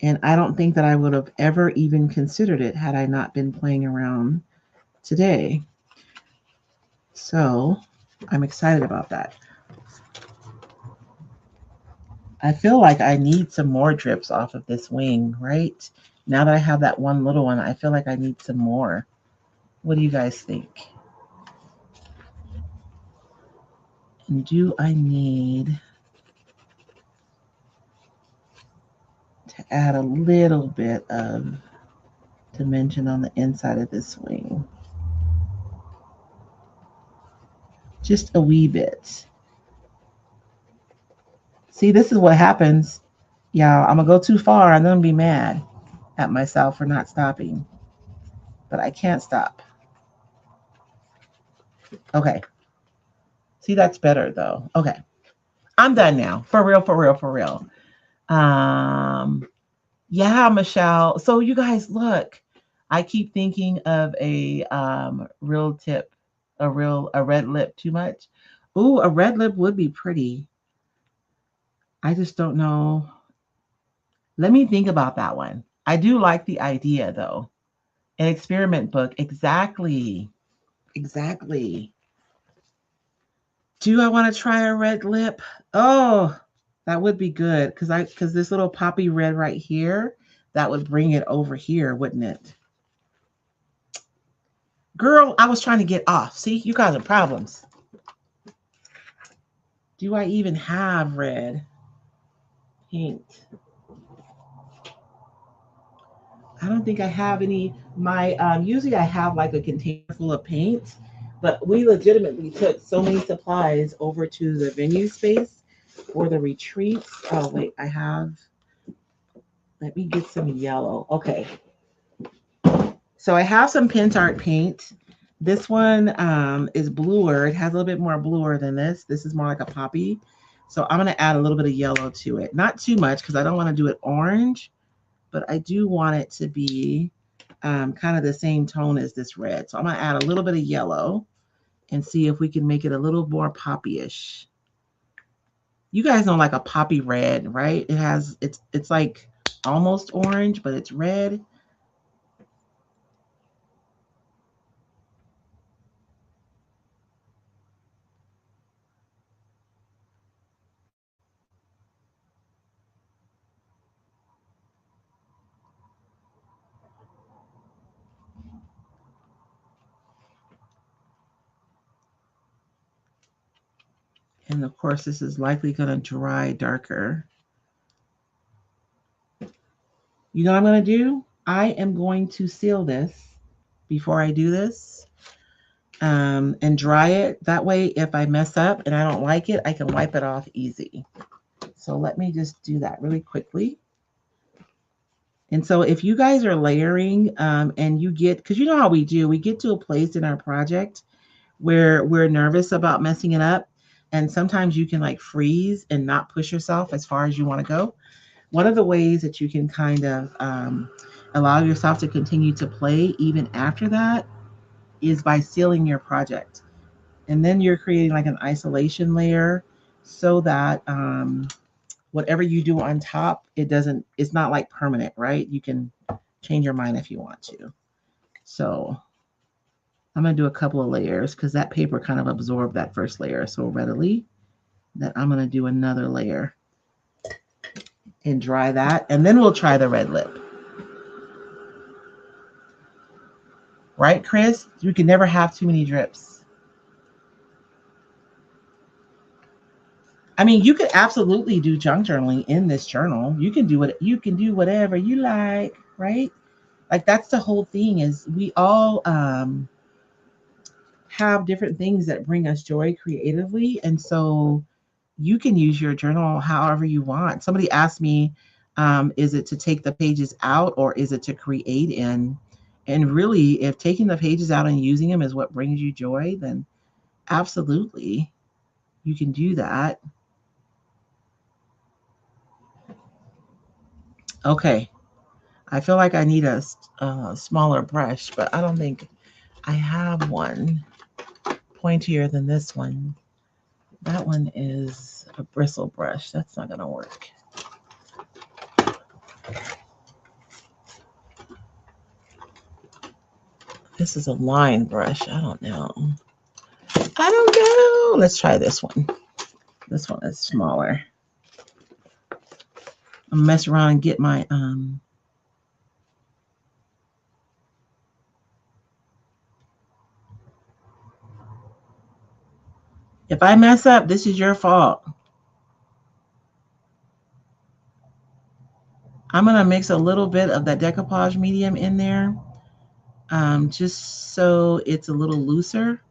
And I don't think that I would have ever even considered it had I not been playing around today. So I'm excited about that. I feel like I need some more drips off of this wing, right? Now that I have that one little one, I feel like I need some more. What do you guys think? And do I need to add a little bit of dimension on the inside of this wing? Just a wee bit. See, this is what happens. Y'all, I'm going to go too far and then I'm going to be mad at myself for not stopping. But I can't stop. Okay. See, that's better though. Okay. I'm done now. For real, for real, for real. Um, Yeah, Michelle. So you guys, look, I keep thinking of a real tip, a red lip too much. Ooh, a red lip would be pretty. I just don't know. Let me think about that one. I do like the idea though. An experiment book. Exactly. Exactly. Do I want to try a red lip? Oh, that would be good because this little poppy red right here, that would bring it over here, wouldn't it? Girl, I was trying to get off. See, you guys are problems. Do I even have red paint? I don't think I have any. My usually I have like a container full of paint, but we legitimately took so many supplies over to the venue space for the retreats. Oh wait, I have. Let me get some yellow. Okay, so I have some Pintart paint. This one is bluer. It has a little bit more bluer than this. This is more like a poppy. So I'm going to add a little bit of yellow to it. Not too much because I don't want to do it orange, but I do want it to be kind of the same tone as this red. So I'm going to add a little bit of yellow and see if we can make it a little more poppy-ish. You guys know like a poppy red, right? It's like almost orange, but it's red. And of course, this is likely going to dry darker. You know what I'm going to do? I am going to seal this before I do this and dry it. That way, if I mess up and I don't like it, I can wipe it off easy. So let me just do that really quickly. And so if you guys are layering and you get, because you know how we do, we get to a place in our project where we're nervous about messing it up. And sometimes you can like freeze and not push yourself as far as you want to go. One of the ways that you can kind of allow yourself to continue to play even after that is by sealing your project. And then you're creating like an isolation layer so that whatever you do on top, it's not like permanent, right? You can change your mind if you want to. So I'm going to do a couple of layers because that paper kind of absorbed that first layer so readily that I'm going to do another layer and dry that. And then we'll try the red lip. Right, Chris? You can never have too many drips. I mean, you could absolutely do junk journaling in this journal. You can do whatever you like, right? Like that's the whole thing is we all have different things that bring us joy creatively. And so you can use your journal however you want. Somebody asked me, is it to take the pages out or is it to create in? And really, if taking the pages out and using them is what brings you joy, then absolutely you can do that. Okay. I feel like I need a smaller brush, but I don't think I have one pointier than this one. That one is a bristle brush. That's not going to work. This is a line brush. I don't know. I don't know. Let's try this one. This one is smaller. I'm gonna mess around and get my if I mess up, this is your fault. I'm gonna mix a little bit of that decoupage medium in there, just so it's a little looser.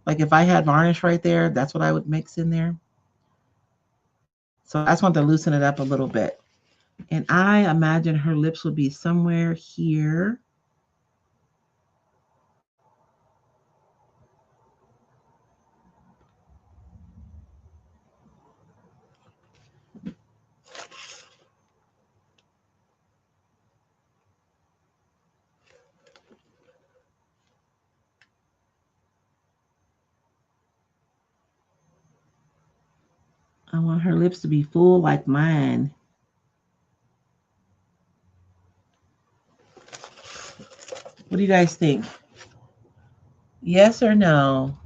Like if I had varnish right there, that's what I would mix in there. So I just want to loosen it up a little bit. And I imagine her lips would be somewhere here. I want her lips to be full like mine. What do you guys think? Yes or no?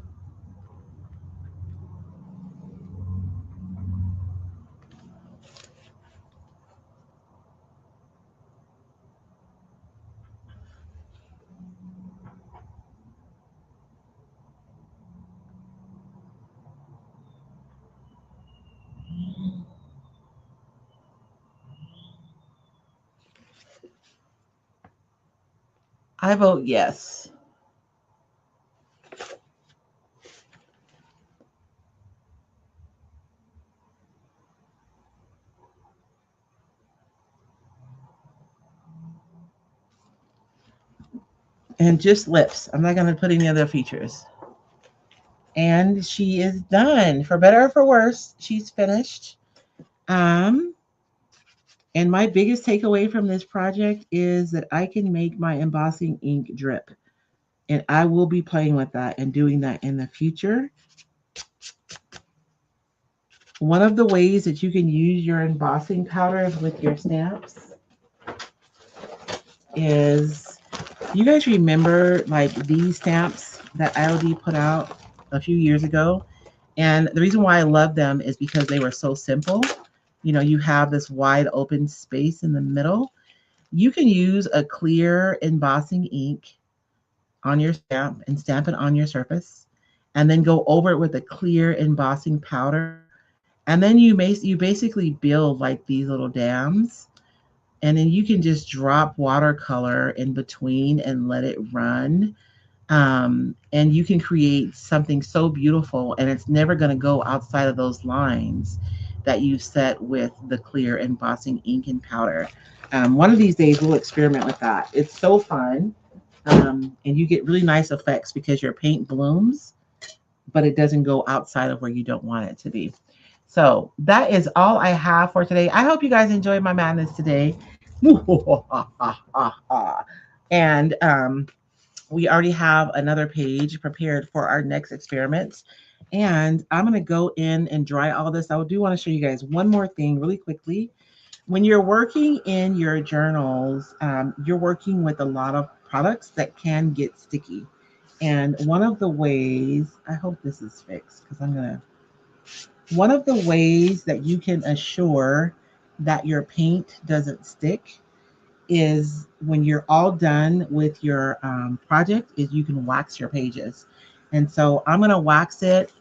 I vote yes. And just lips. I'm not going to put any other features. And she is done. For better or for worse, she's finished. Um, and my biggest takeaway from this project is that I can make my embossing ink drip. And I will be playing with that and doing that in the future. One of the ways that you can use your embossing powder with your stamps is, you guys remember like these stamps that IOD put out a few years ago? And the reason why I love them is because they were so simple. You know, you have this wide open space in the middle. You can use a clear embossing ink on your stamp and stamp it on your surface, and then go over it with a clear embossing powder. And then you basically build like these little dams, and then you can just drop watercolor in between and let it run. And you can create something so beautiful, and it's never going to go outside of those lines that you set with the clear embossing ink and powder. One of these days we'll experiment with that. It's so fun. And you get really nice effects because your paint blooms, but it doesn't go outside of where you don't want it to be. So that is all I have for today. I hope you guys enjoyed my madness today. And we already have another page prepared for our next experiments. And I'm going to go in and dry all this. I do want to show you guys one more thing really quickly. When you're working in your journals, you're working with a lot of products that can get sticky. And one of the ways, I hope this is fixed because one of the ways that you can assure that your paint doesn't stick is when you're all done with your project is you can wax your pages. And so I'm going to wax it.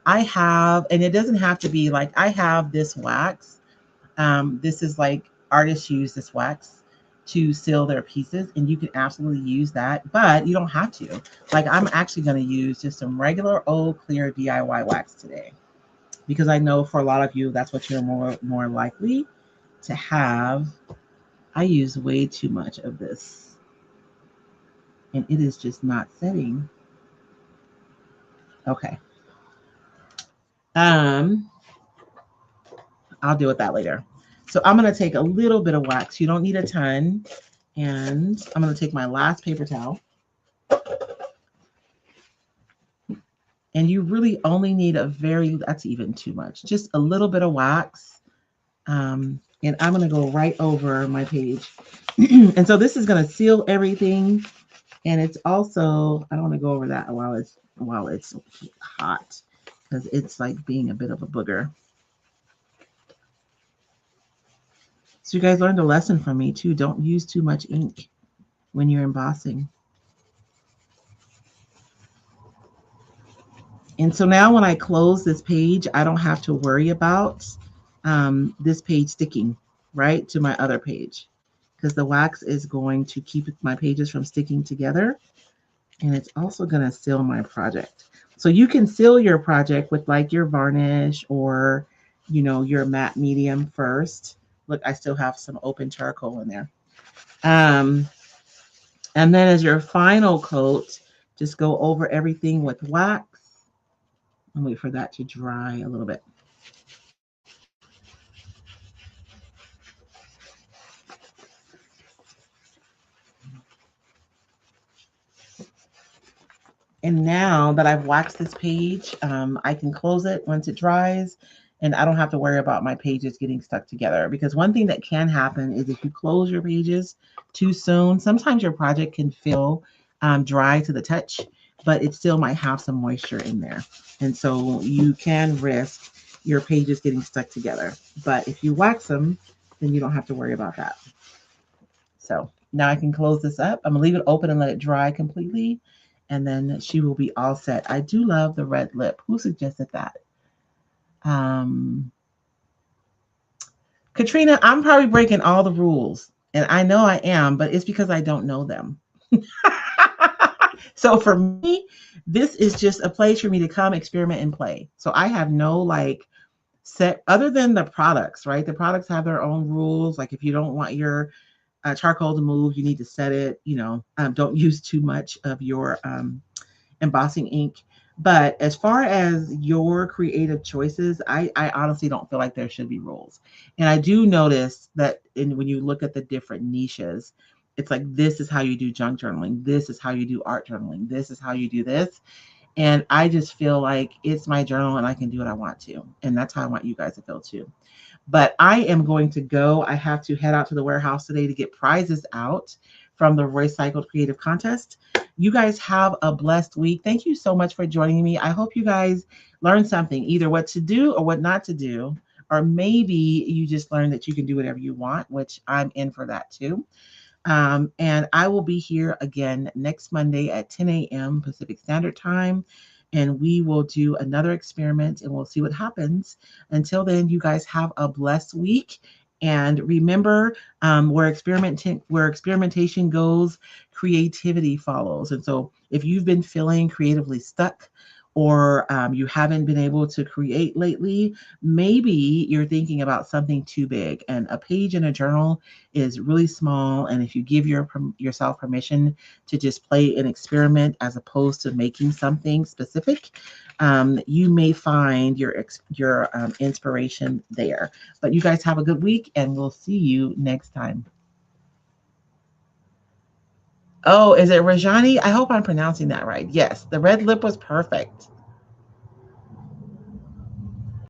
I have, and it doesn't have to be like, I have this wax. This is like artists use this wax to seal their pieces, and you can absolutely use that, but you don't have to. Like, I'm actually going to use just some regular old clear DIY wax today, because I know for a lot of you, that's what you're more likely to have. I use way too much of this, and it is just not setting. Okay. Um, I'll deal with that later. So I'm going to take a little bit of wax. You don't need a ton. And I'm going to take my last paper towel. And you really only need that's even too much, just a little bit of wax. And I'm going to go right over my page. And so this is going to seal everything. And it's also, I don't want to go over that while it's hot, because it's like being a bit of a booger. So you guys learned a lesson from me too. Don't use too much ink when you're embossing. And so now when I close this page, I don't have to worry about this page sticking right to my other page, because the wax is going to keep my pages from sticking together. And it's also going to seal my project. So you can seal your project with like your varnish or, your matte medium first. Look, I still have some open charcoal in there. Um, and then as your final coat, just go over everything with wax and wait for that to dry a little bit. And now that I've waxed this page, I can close it once it dries. and I don't have to worry about my pages getting stuck together. Because one thing that can happen is if you close your pages too soon, sometimes your project can feel dry to the touch, but it still might have some moisture in there. And so you can risk your pages getting stuck together. But if you wax them, then you don't have to worry about that. So now I can close this up. I'm gonna leave it open and let it dry completely. And then she will be all set. I do love the red lip. Who suggested that? Um, Katrina, I'm probably breaking all the rules. And I know I am, but it's because I don't know them. So for me, this is just a place for me to come experiment and play. So I have no like set other than the products, right? The products have their own rules. Like if you don't want your charcoal to move, you need to set it. Don't use too much of your embossing ink. But as far as your creative choices, I honestly don't feel like there should be rules. And I do notice that when you look at the different niches, it's like this is how you do junk journaling. This is how you do art journaling. This is how you do this. And I just feel like it's my journal and I can do what I want to. And that's how I want you guys to feel too. But I am going to go. I have to head out to the warehouse today to get prizes out from the Recycled Creative Contest. You guys have a blessed week. Thank you so much for joining me. I hope you guys learned something, either what to do or what not to do. Or maybe you just learned that you can do whatever you want, which I'm in for that too. And I will be here again next Monday at 10 a.m. Pacific Standard Time. And we will do another experiment and we'll see what happens. Until then, you guys have a blessed week. And remember, where experimentation goes, creativity follows. And so if you've been feeling creatively stuck, or you haven't been able to create lately, maybe you're thinking about something too big. And a page in a journal is really small. And if you give yourself permission to just play an experiment as opposed to making something specific, you may find your inspiration there. But you guys have a good week, and we'll see you next time. Oh, is it Rajani? I hope I'm pronouncing that right. Yes, the red lip was perfect.